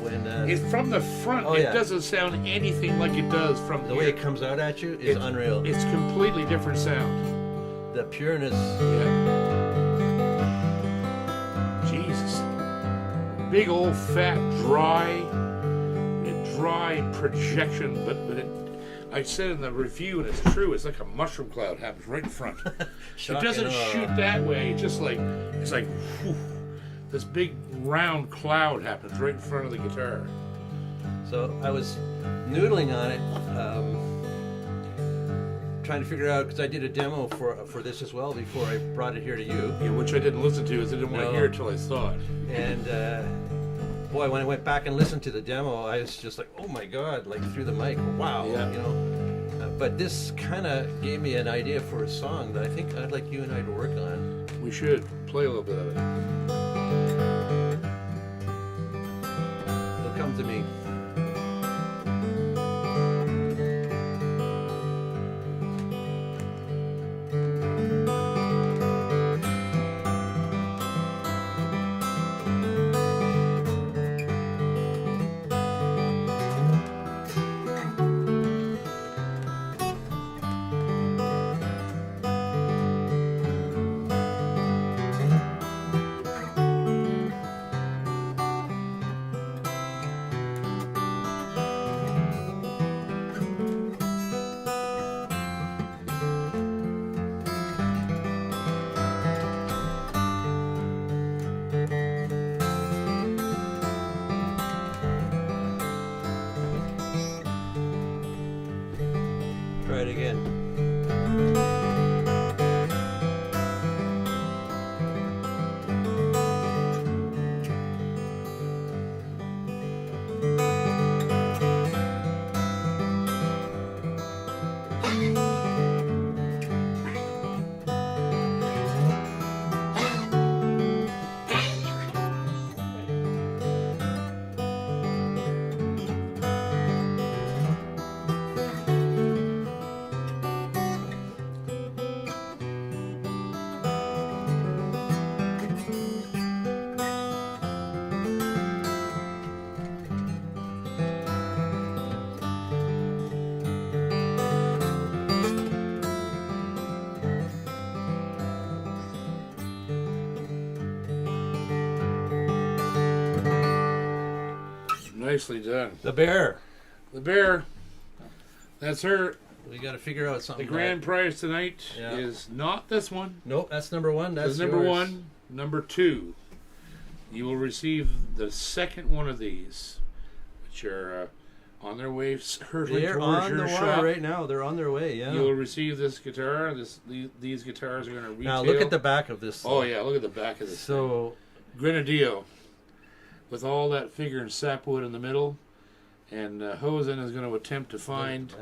when. It's from the front. It doesn't sound anything like it does from the way it comes out at you is unreal. It's completely different sound. The pureness. Yeah. Jesus. Big old fat dry projection, but I said in the review, and it's true, it's like a mushroom cloud happens right in front. It doesn't shoot that way. It's like whew, this big round cloud happens right in front of the guitar. So I was noodling on it, trying to figure out, because I did a demo for this as well before I brought it here to you. Yeah, which I didn't listen to, as I didn't want to hear it till I saw it. And boy, when I went back and listened to the demo, I was just like, oh my God, like through the mic, wow, but this kind of gave me an idea for a song that I think I'd like you and I to work on. We should play a little bit of it. It'll come to me. Try it again. Nicely done. The bear. The bear. That's her. We got to figure out something. The grand prize tonight Yeah. is not this one. Nope, that's number one. That's That's number yours. one. Number two, you will receive the second one of these, which are on their way hurtling They're towards on your the shop. wire right now. They're on their way. Yeah. You will receive this guitar. These guitars are going to retail. Now look at the back of this. Oh yeah, look at the back of this. So Grenadillo, with all that figure and sapwood in the middle, and Hosen is going to attempt to find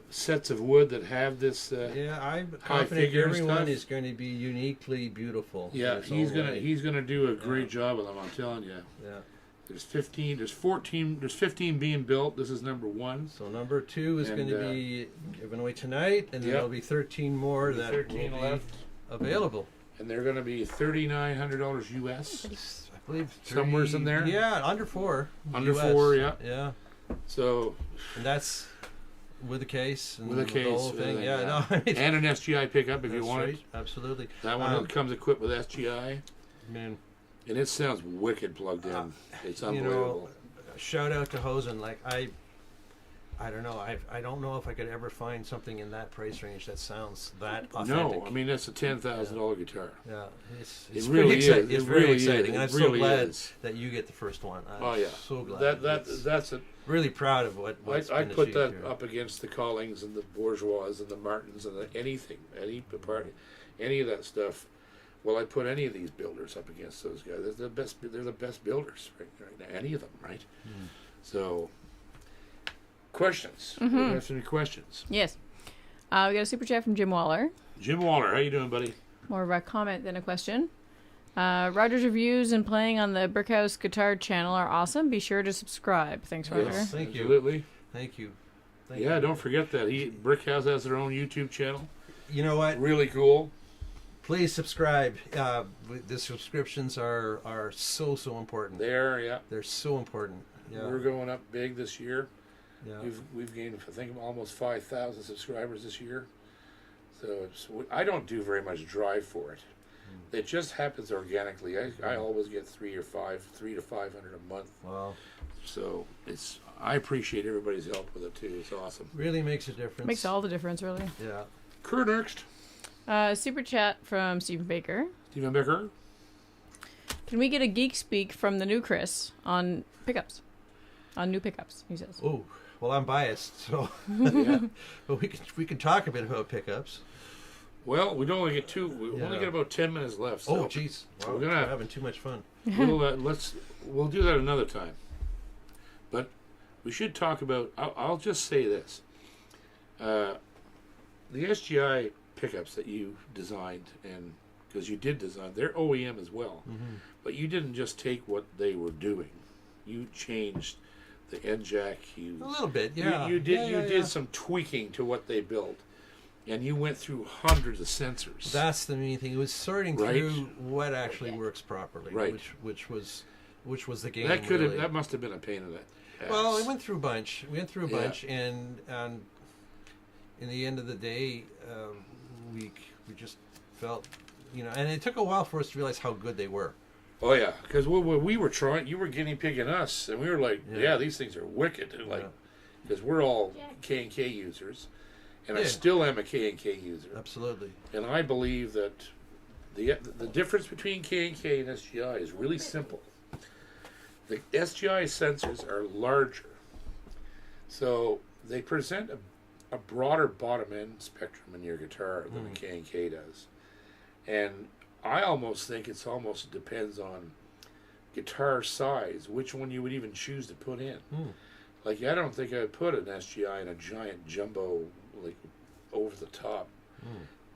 sets of wood that have this. yeah, I'm high confident figure and everyone stuff. is going to be uniquely beautiful. in Yeah, its he's own gonna way. he's gonna do a great job with them. I'm telling you. Yeah. There's 15. There's 14. There's 15 being built. This is number one. So number two is And, going to be given away tonight, and then yep. there'll be 13 more that 13 will left, be available. and they're going to be $3,900 US. I believe Somewhere's in there? Yeah, under four. Under US. 4, yeah. Yeah, So and that's with a case and with a the case, whole thing. everything, Yeah, yeah. no, I mean, and an SGI pickup if you that's want right. it. Absolutely. That one comes equipped with SGI, Man, and it sounds wicked plugged in. It's you unbelievable. know, shout out to Hosen. Like I don't know. I don't know if I could ever find something in that price range that sounds that authentic. No, I mean that's a $10,000 guitar. Yeah, it's It pretty really exciting. is. It's It very really is. exciting. And It I'm so really glad is. that you get the first one. I'm Oh yeah, so glad. that's a. Really proud of what's I been put achieved that here. up against the Collings and the Bourgeois and the Martins and any of that stuff. Well, I put any of these builders up against those guys. They're the best. They're the best builders right now. Any of them, right? So, questions. We have some questions. Yes. We got a super chat from Jim Waller. Jim Waller, how you doing, buddy? More of a comment than a question. Roger's reviews and playing on the Brickhouse Guitar channel are awesome. Be sure to subscribe. Thanks, Roger. Yes. Thank you. Absolutely. Thank you. Yeah, don't forget that Brickhouse has their own YouTube channel. You know what? Really cool. Please subscribe. The subscriptions are so important. Yeah. They're so important. Yeah. We're going up big this year. Yeah. We've gained, I think, almost 5,000 subscribers this year. So I don't do very much drive for it. It just happens organically. I always get 300 to 500 a month. Wow. So I appreciate everybody's help with it too. It's awesome. Really makes a difference. Makes all the difference, really. Yeah. Kurt Ernst, Super chat from Stephen Baker. Stephen Becker. Can we get a geek speak from the new Chris on pickups? On new pickups, he says. Oh, well, I'm biased, so Yeah. but we can talk a bit about pickups. Well, we only get we only Yeah. get about 10 minutes left. So Oh, jeez, wow, We're gonna- having too much fun. we'll do that another time. But we should talk about. I'll just say this: the SGI pickups that you designed, and because you did design, they're OEM as well. But you didn't just take what they were doing; you changed the end jack. A little bit, yeah. You did Yeah. did some tweaking to what they built, and you went through hundreds of sensors. That's the main thing. It was sorting Right. through what actually works properly, Right. which was the game. that could have really. that must have been a pain in the ass. Well, I went through a bunch. We went through a Yeah. bunch, and in the end of the day, we just felt, and it took a while for us to realize how good they were. Oh yeah, because we were trying, you were guinea pigging us, and we were like, yeah, these things are wicked, and like, Yeah. because we're all K&K users, and I Yeah. still am a K&K user, Absolutely. and I believe that the difference between K&K and SGI is really simple. The SGI sensors are larger, so they present a broader bottom end spectrum in your guitar than a K&K does, and I almost think it almost depends on guitar size, which one you would even choose to put in. Like, I don't think I'd put an SGI in a giant jumbo, like, over the top.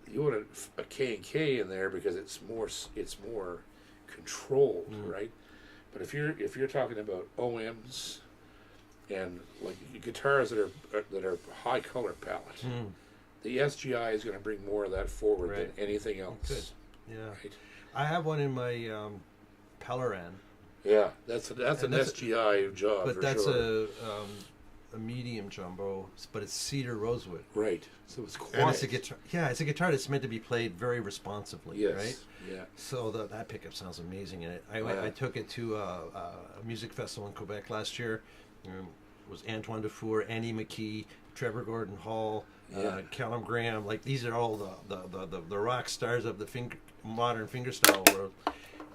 You want a K&K in there because it's more controlled, right? But if you're talking about OMs and like guitars that are high color palette, the SGI is going to bring more of that forward Right. than anything else. Good. Yeah. Right? I have one in my Pelleran, Yeah, that's an And that's SGI job. but for that's sure. a medium jumbo, but it's cedar rosewood. Right. So it's quiet. And it's a guitar. Yeah, it's a guitar that's meant to be played very responsively, Yes. right? Yeah. So that pickup sounds amazing in it. I Yeah. took it to a music festival in Quebec last year. It was Antoine Dufour, Annie McKee, Trevor Gordon Hall, Yeah. Callum Graham. Like these are all the rock stars of the modern fingerstyle world.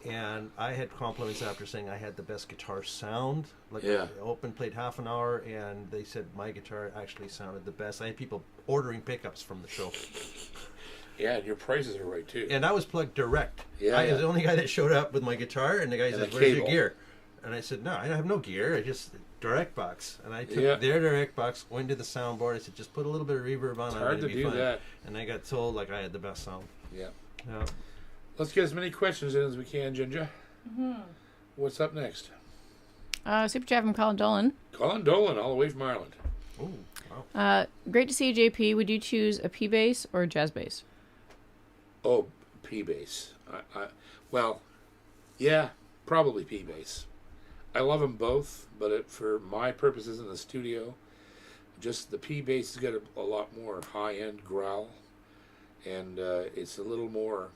And I had compliments after saying I had the best guitar sound. Like Yeah. I played half an hour, and they said my guitar actually sounded the best. I had people ordering pickups from the show. Yeah, and your prices are right too. And I was plugged direct. Yeah, I was yeah. the only guy that showed up with my guitar, and the guy And said, the "Where's cable." your gear?" And I said, "No, I have no gear. I just direct box." And I took Yeah. their direct box, went to the soundboard. I said, "Just put a little bit of reverb on It's it. hard it'll to be do fine." that. And I got told like I had the best sound. Yeah. Yeah. Let's get as many questions in as we can, Ginger. What's up next? Super chat from Colin Dolan. Colin Dolan, all the way from Ireland. Oh, wow. Great to see you, JP. Would you choose a P bass or a jazz bass? Oh, P bass. Well, yeah, probably P bass. I love them both, but for my purposes in the studio, just the P bass has got a lot more high end growl, and it's a little more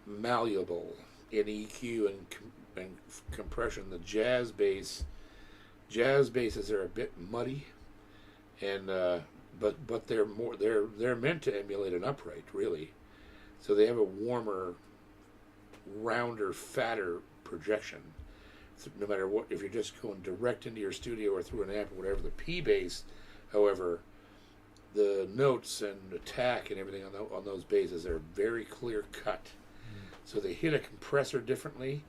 malleable in EQ and compression. The jazz basses are a bit muddy, and but they're meant to emulate an upright, really. So they have a warmer, rounder, fatter projection. So no matter what, if you're just going direct into your studio or through an amp or whatever, the P bass, however, the notes and attack and everything on those basses are very clear cut. So they hit a compressor differently,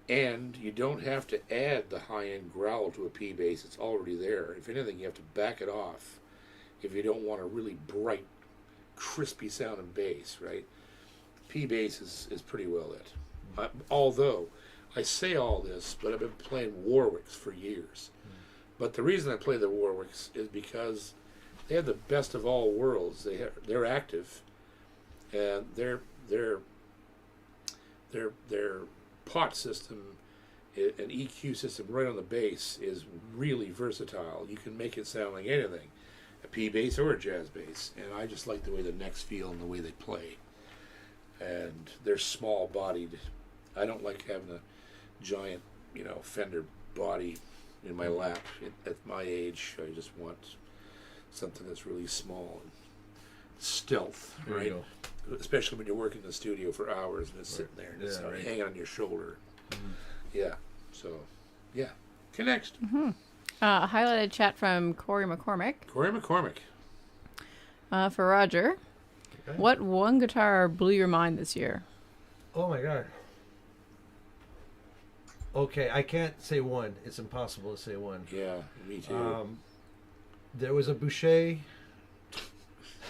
and you don't have to add the high-end growl to a P bass. It's already there. If anything, you have to back it off if you don't want a really bright, crispy sounding bass, right? P bass is pretty well lit. Although, I say all this, but I've been playing Warwicks for years. But the reason I play the Warwicks is because they have the best of all worlds. They're active, and their pot system an EQ system right on the bass is really versatile. You can make it sound like anything, a P bass or a jazz bass. And I just like the way the necks feel and the way they play. And they're small bodied. I don't like having a giant, Fender body in my lap at my age. I just want something that's really small and stealth, There right? you go. Especially when you're working in the studio for hours and it's sitting there and it's Yeah, right. hanging on your shoulder. Yeah. So, yeah. Connect. Highlighted chat from Corey McCormick. Corey McCormick. For Roger. Okay. What one guitar blew your mind this year? Oh my god. Okay, I can't say one. It's impossible to say one. Yeah, me too. There was a Boucher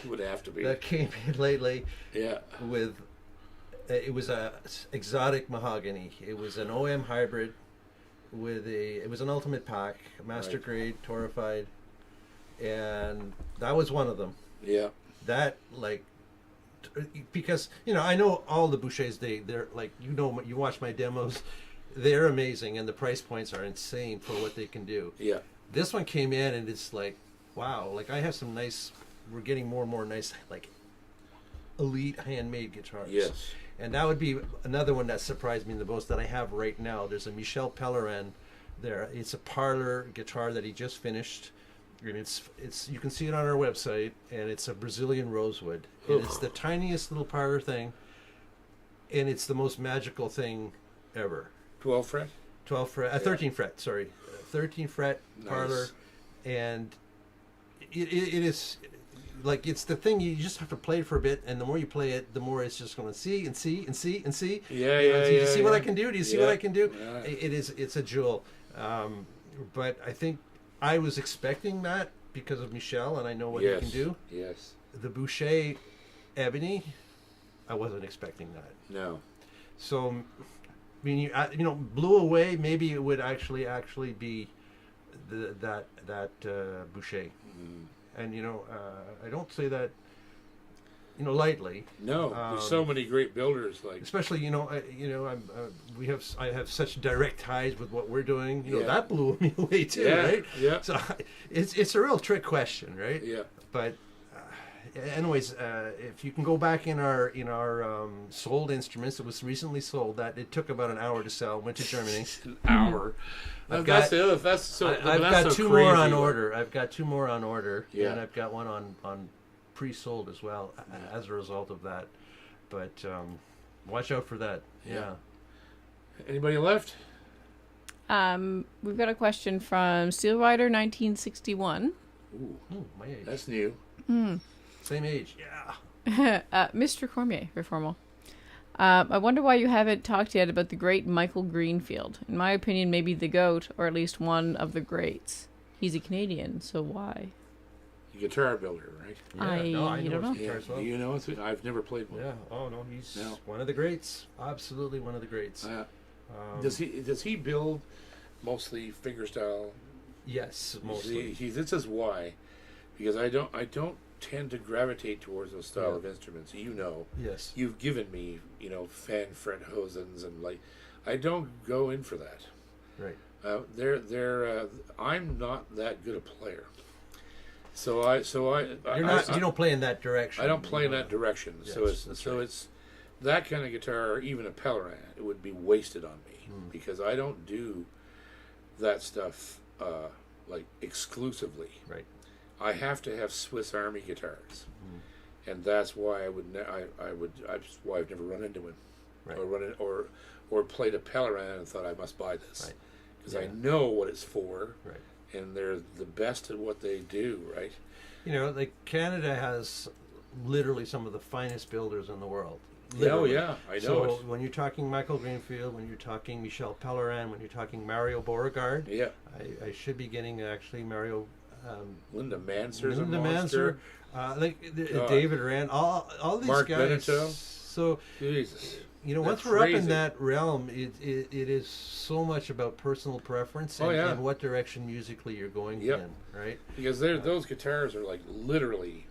It would have to be. that came in lately Yeah. with it was a exotic mahogany. It was an OM hybrid with it was an ultimate pack, master Right. grade, torrified, and that was one of them. Yeah. That because I know all the Bouchers, they're like you watch my demos, they're amazing and the price points are insane for what they can do. Yeah. This one came in and it's like, wow, like I have some nice, we're getting more and more nice like elite handmade guitars. Yes. And that would be another one that surprised me the most that I have right now. There's a Michel Pellerin there. It's a parlor guitar that he just finished. And it's you can see it on our website, and it's a Brazilian rosewood. And it's the tiniest little parlor thing, and it's the most magical thing ever. 12 fret? 12 fret, 13 fret, sorry. 13 fret parlor, Nice. and it is like it's the thing you just have to play it for a bit, and the more you play it, the more it's just going to see and see and see and see. Yeah, You know, yeah, do you yeah, see what yeah. I can do? Do you see Yeah. what I can do? Yeah. It's a jewel. But I think I was expecting that because of Michel, and I know what Yes. he can do. Yes. The Boucher Ebony, I wasn't expecting that. No. So, I mean, blew away. Maybe it would actually be that Boucher. Mm. And I don't say that lightly. No, there's so many great builders. Like, Especially, I have such direct ties with what we're doing. Yeah. That blew me away too, Yeah, right? yeah. So it's a real trick question, right? yeah, But anyways, if you can go back in our sold instruments, it was recently sold. That it took about an hour to sell. Went to Germany. an hour. I've That's got- the other. That's so. I've that's got so two crazy. more on order. I've got two more on order, Yeah. and I've got one on pre-sold as well as a result of that. But watch out for that. Yeah. Anybody left? We've got a question from Steel Rider 1961. Ooh, Oh, my age. that's new. Same age. Yeah. Mr. Cormier, very formal. I wonder why you haven't talked yet about the great Michael Greenfield. In my opinion, maybe the GOAT, or at least one of the greats. He's a Canadian, so why? Guitar builder, right? I know don't know. his guitar as well. Do you know? I've never played one. Yeah. Oh no, he's No. one of the greats. Absolutely one of the greats. Does he build mostly fingerstyle? Yes, mostly. This is why, because I don't tend to gravitate towards those style Yeah. of instruments. You know, Yes. you've given me fan fret hosens and I don't go in for that. Right. I'm not that good a player, so I You don't play in that direction. I don't play in that direction. Yes, so it's that's right. it's that kind of guitar, or even a Pellerin, it would be wasted on me because I don't do that stuff exclusively. Right. I have to have Swiss Army guitars, and that's why that's why I've never run into him, Right. or played a Pellerin and thought I must buy this, Right. because Yeah. I know what it's for, Right. and they're the best at what they do, right? Canada has literally some of the finest builders in the world. Oh Literally. yeah, I know So it. when you're talking Michael Greenfield, when you're talking Michel Pellerin, when you're talking Mario Beauregard, Yeah, I should be getting actually Mario. Linda Manser's Linda a monster. Manser, God. David Rand, all these Mark guys. Beneteau. So Jesus. once They're we're up in crazy. that realm, it is so much about personal preference and, Oh, yeah. and what direction musically you're going Yep. in, right? Because those guitars are literally,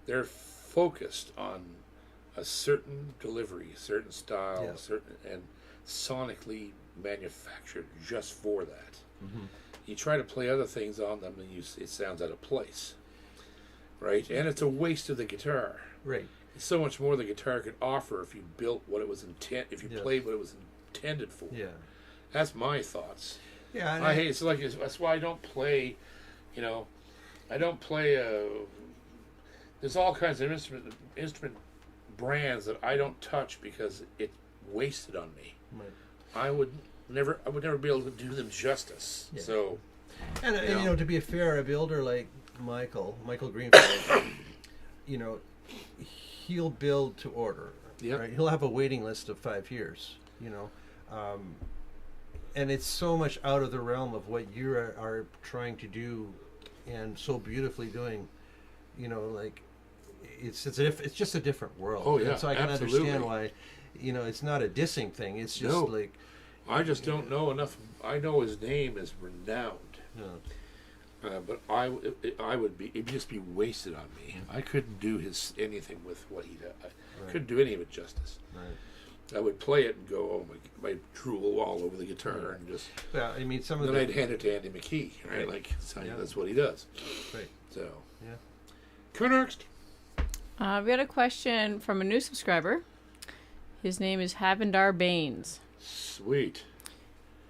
they're focused on a certain delivery, certain style, Yeah. certain and sonically manufactured just for that. Mm-hmm. You try to play other things on them, and it sounds out of place, right? And it's a waste of the guitar. Right. It's so much more the guitar could offer if you built what it was if you Yes. played what it was intended for. Yeah. That's my thoughts. Yeah. And I hate that's why I don't play. I don't play. There's all kinds of instrument brands that I don't touch because it's wasted on me. Right. I would never be able to do them justice. Yeah. So And Yeah. to be fair, a builder like Michael Greenfield, he'll build to order. Yep. Right? He'll have a waiting list of 5 years. And it's so much out of the realm of what you are trying to do, and so beautifully doing. It's just a different world. Oh, yeah, And so I can absolutely. understand why. It's not a dissing thing. It's just No. I just don't know enough. I know his name is renowned. But it'd just be wasted on me. I couldn't do anything with what he does. I couldn't do any of it justice. Right. I would play it and go, oh my drool all over the guitar, and just Well, I mean, some of then the I'd hand it to Andy McKee, right? Yeah. That's what he does. Right. So, Yeah. next. We had a question from a new subscriber. His name is Havendar Baines. Sweet.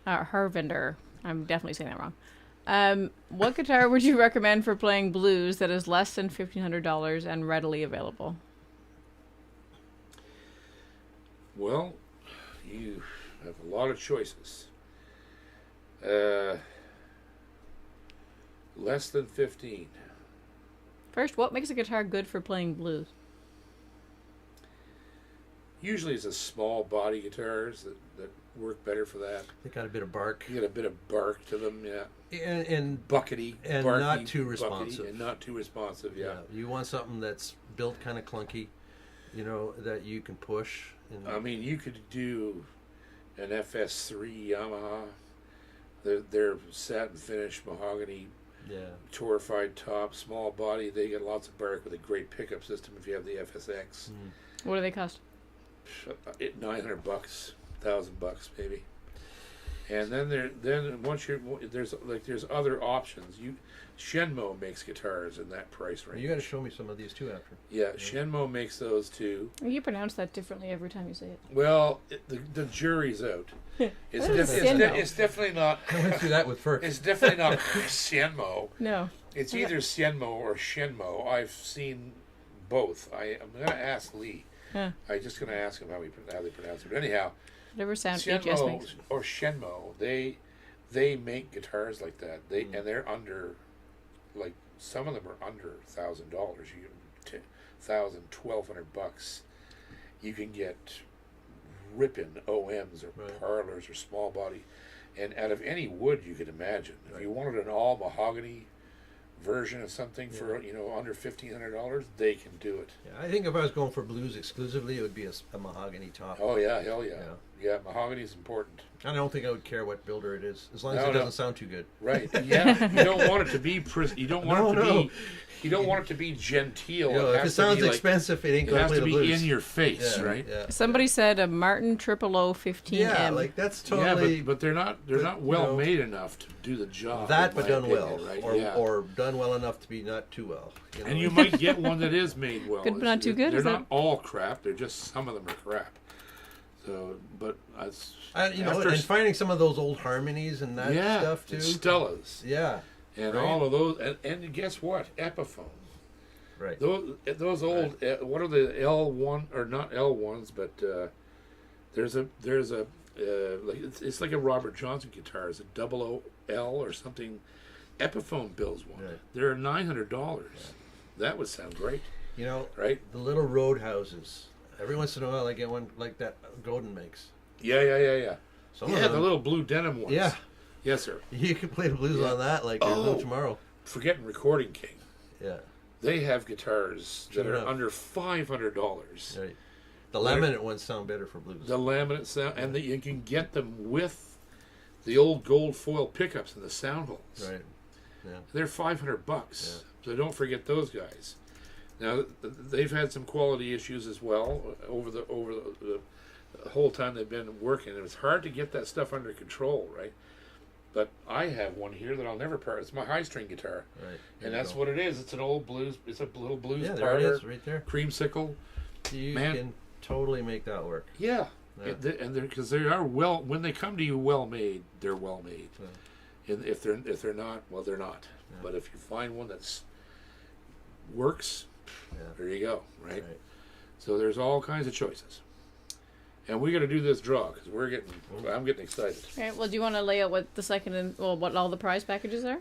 Harvinder. I'm definitely saying that wrong. What guitar would you recommend for playing blues that is less than $1,500 and readily available? Well, you have a lot of choices. Less than 15. First, what makes a guitar good for playing blues? Usually it's a small body guitars that work better for that. They got a bit of bark. You get a bit of bark to them, yeah. And Buckety, And barky, not too buckety, responsive. and not too responsive, yeah. you want something that's built kind of clunky, that you can push. And I mean, you could do an FS3 Yamaha. They're satin finish mahogany, Yeah. torrefied top, small body. They get lots of bark with a great pickup system if you have the FSX. What do they cost? $900, $1,000 maybe. And then once there's other options. Shenmue makes guitars in that price range. You got to show me some of these too after. Yeah, Shenmue makes those too. You pronounce that differently every time you say it. Well, the jury's out. It's definitely not. I went through that with first. It's definitely not Shenmue. No. It's either Shenmue or Shenmue. I've seen both. I'm going to ask Lee. Huh. I'm just going to ask him how they pronounce it. But anyhow, Whatever sound HS Shenmue makes. or Shenmue, they make guitars like that. And they're under, like some of them are under $1,000. You get $1,000, $1,200. You can get ripping OMs or parlors or small body, and out of any wood you could imagine. If you wanted an all mahogany version of something for under $1,500, they can do it. Yeah, I think if I was going for blues exclusively, it would be a mahogany top. Oh yeah, hell yeah. Yeah, mahogany is important. I don't think I would care what builder it is, as long as it doesn't sound too good. Right. Yeah. You don't want it to be. You don't want it to be. You don't want it to be genteel. If it sounds expensive, it ain't going to play the blues. It has to be in your face, right? Yeah. Somebody said a Martin 000 15M. Yeah, like that's totally. Yeah, but they're not well made enough to do the job. That, but done well, right? or done well enough to be not too well. And you might get one that is made well. Good, but not too good. They're not all crap. They're just some of them are crap. So, but and finding some of those old harmonies and that stuff too. Stellas. Yeah. And all of those, and guess what? Epiphone. Right. Those old, what are the L1 or not L1s, but there's a it's like a Robert Johnson guitar. It's a 00L or something. Epiphone builds one. Right. They're $900. That would sound great. Right? The little road houses. Every once in a while, I get one like that Goten makes. Yeah. Some of them, the little blue denim ones. Yeah. Yes, sir. You can play the blues on that like there's no tomorrow. Forgetting Recording King. Yeah. They have guitars that are under $500. Right. The laminate ones sound better for blues. The laminate sound, and you can get them with the old gold foil pickups and the sound holes. Right. Yeah. They're $500. So don't forget those guys. Now they've had some quality issues as well over the whole time they've been working. It was hard to get that stuff under control, right? But I have one here that I'll never part. It's my high string guitar, right? And that's what it is. It's an old blues. It's a little blues. Yeah, there parlor, it is, right there. Creamsicle. You can totally make that work. Yeah. And because they are when they come to you well made, they're well made. Yeah. And if they're not, well, they're not. Yeah. But if you find one that's works, there you go, right? So there's all kinds of choices. And we got to do this draw because I'm getting excited. All right. Well, do you want to lay out what what all the prize packages are?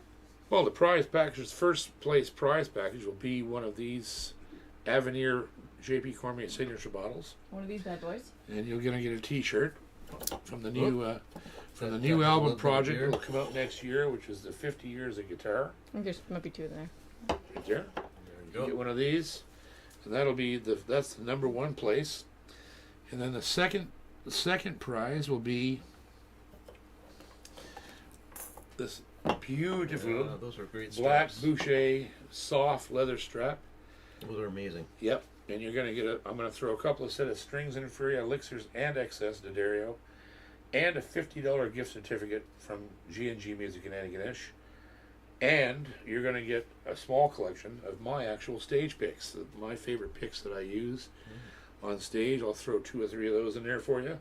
Well, the prize packages, first place prize package will be one of these Avenir J.P. Cormier signature bottles. One of these bad boys. And you're gonna get a T-shirt from the new album project that will come out next year, which is the 50 years of guitar. I think there might be two in there. Right there. You get one of these, and that's the number one place. And then the second prize will be this beautiful those are great black straps. Boucher soft leather strap. Those are amazing. Yep. And you're going to I'm going to throw a couple of set of strings in for you, elixirs and excess D'Addario, and a $50 gift certificate from G&G Music in Antigonish. And you're going to get a small collection of my actual stage picks, my favorite picks that I use on stage. I'll throw 2 or 3 of those in there for you.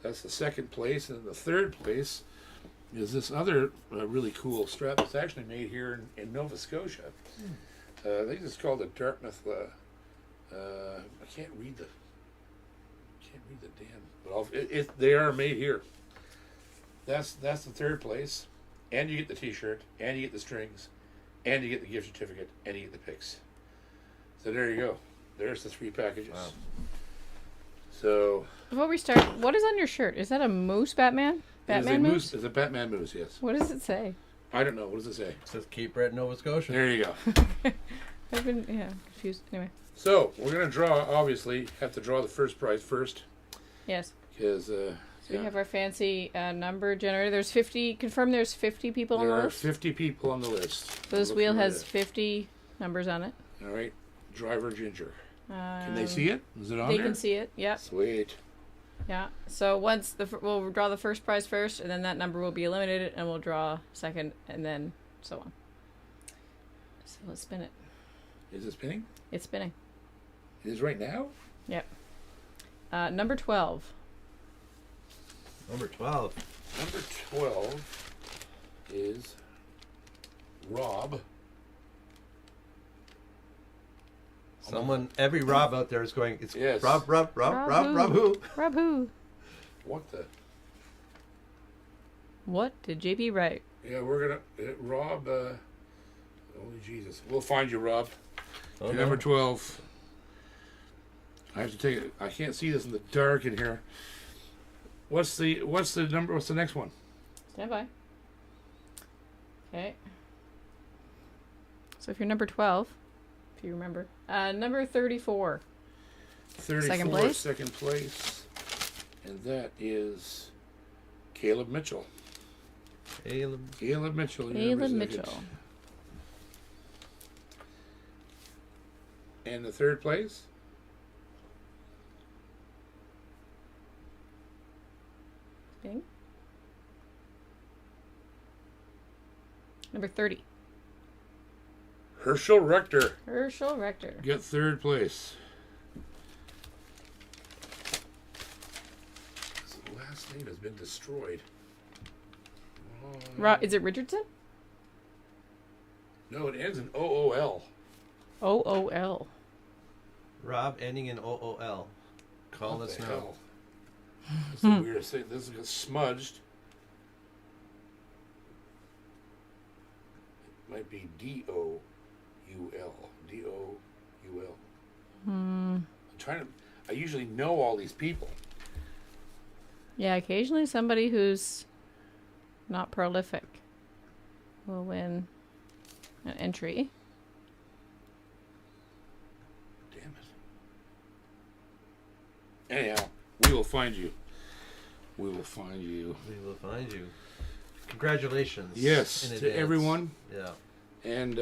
That's the second place. And the third place is this other really cool strap that's actually made here in Nova Scotia. I think it's called the Dartmouth. I can't read the damn. But they are made here. That's the third place, and you get the T-shirt, and you get the strings, and you get the gift certificate, and you get the picks. So there you go. There's the 3 packages. Wow. So before we start, what is on your shirt? Is that a moose Batman? Batman moose? It's a Batman moose. Yes. What does it say? I don't know. What does it say? It says Cape Breton, Nova Scotia. There you go. I've been confused. Anyway. So we're gonna draw. Obviously, have to draw the first prize first. Yes. Because We have our fancy number generator. There's 50. Confirm there's 50 people on There the are list. 50 people on the list. So this Look wheel right has at 50 numbers on it. it. All right. Driver Ginger. Can they see it? Is it on They there? can see it. Yep. Sweet. Yeah. So once we'll draw the first prize first, and then that number will be eliminated, and we'll draw second, and then so on. So let's spin it. Is it spinning? It's spinning. It is right now? Yep. Number 12. Number 12. Number 12 is Rob. Every Rob out there is going, it's Yes. Rob who? Rob who? What the? What did JP write? Yeah, we're going to... Rob, holy Jesus. We'll find you, Rob. Oh, You're no. number 12. I have to take it. I can't see this in the dark in here. What's the number? What's the next one? Stand by. Okay. So if you're number 12, if you remember. Number 34. 34, Second place. second place. And that is Caleb Mitchell. Caleb. Caleb Mitchell. you're Caleb number Mitchell. second. And the third place? Bing. Number 30. Herschel Rector. Herschel Rector. Get third place. His last name has been destroyed. Is it Richardson? No, it ends in OOL. OOL. Rob ending in OOL. Call What us the now. hell? That's the weirdest thing. This is smudged. It might be DOUL. DOUL. I'm trying to. I usually know all these people. Yeah, occasionally somebody who's not prolific will win an entry. Damn it. Anyhow, we will find you. We will find you. We will find you. Congratulations. Yes, in to advance. everyone. Yeah. And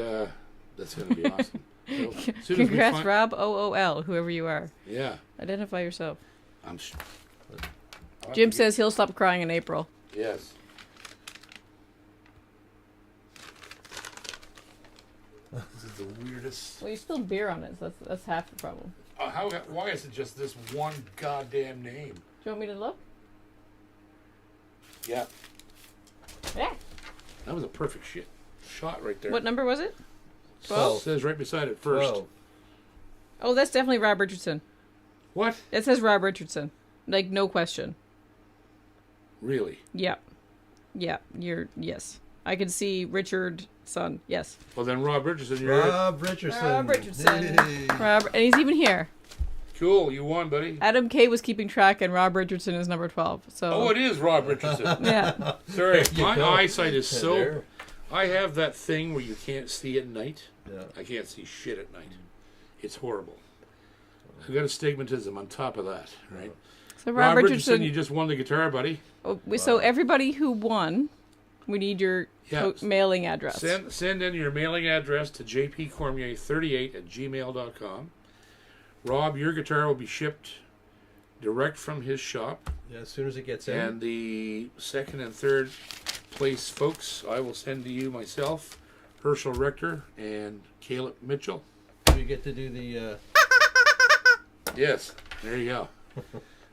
that's going to be awesome. So, as soon as we Congrats, find- Rob OOL, whoever you are. Yeah. Identify yourself. I'm sh- I'll Jim have to says he'll stop crying in April. get- Yes. This is the weirdest. Well, you spilled beer on it, so that's half the problem. Why is it just this one goddamn name? Do you want me to look? Yeah. Yeah. That was a perfect shot right there. What number was it? It 12. says right beside it first. 12. Oh, that's definitely Rob Richardson. What? It says Rob Richardson. Like, no question. Really? Yeah. Yeah, yes. I can see Richard son. Yes. Well, then Rob Richardson, you're Rob Richardson. Rob Richardson. Yay. Rob, and he's even here. cool. You won, buddy. Adam K was keeping track, and Rob Richardson is number 12. So. Oh, it is Rob Richardson. Yeah. Sorry, You my go. eyesight is so. There. I have that thing where you can't see at night. Yeah. I can't see shit at night. It's horrible. I've got astigmatism on top of that, right? So Rob Rob Richardson, Richardson. you just won the guitar, buddy. So everybody who won, we need your Yeah. mailing address. Send in your mailing address to jpcormier38@gmail.com. Rob, your guitar will be shipped direct from his shop. Yeah, as soon as it gets in. And the second and third place folks, I will send to you myself, Herschel Rector and Caleb Mitchell. we get to do the. Yes, there you go.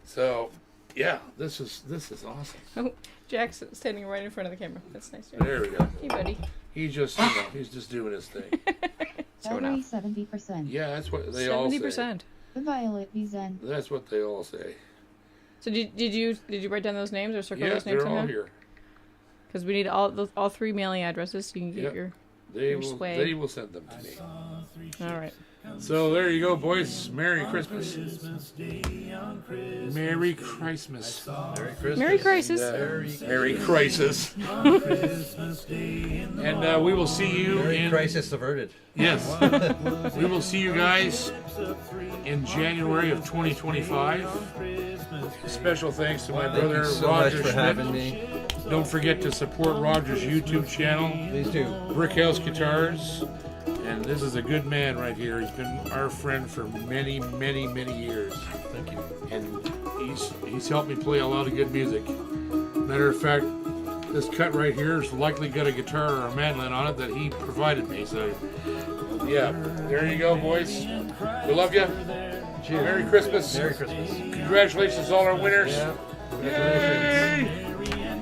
So, yeah, this is awesome. Oh, Jack's standing right in front of the camera. That's nice. Jack. There we go. Hey, buddy. He's just doing his thing. Showing Battery off. 70%. Yeah, that's what they all say. 70%. The violet Vizen. That's what they all say. So did you write down those names or circle Yes, those names they're all somehow? here. Because we need all three mailing addresses so you can get Yep. your They Your will. sway. They will send them to me. All right. So there you go, boys. Merry Christmas. Merry Christmas. Merry Christmas. Merry Crisis. Merry Crisis. And we will see you Merry in crisis averted. Yes. We will see you guys in January of 2025. Special thanks to my Thank brother you so Roger much for Schmidt. having me. Don't forget to support Roger's YouTube channel, Please do. Brickhouse Guitars. And this is a good man right here. He's been our friend for many, many, many years. Thank you. And he's helped me play a lot of good music. Matter of fact, this cut right here has likely got a guitar or a mandolin on it that he provided me. So, yeah, there you go, boys. We love you. Cheers. Merry Christmas. Merry Christmas. Congratulations to all our winners. Yeah. Congratulations. Yay!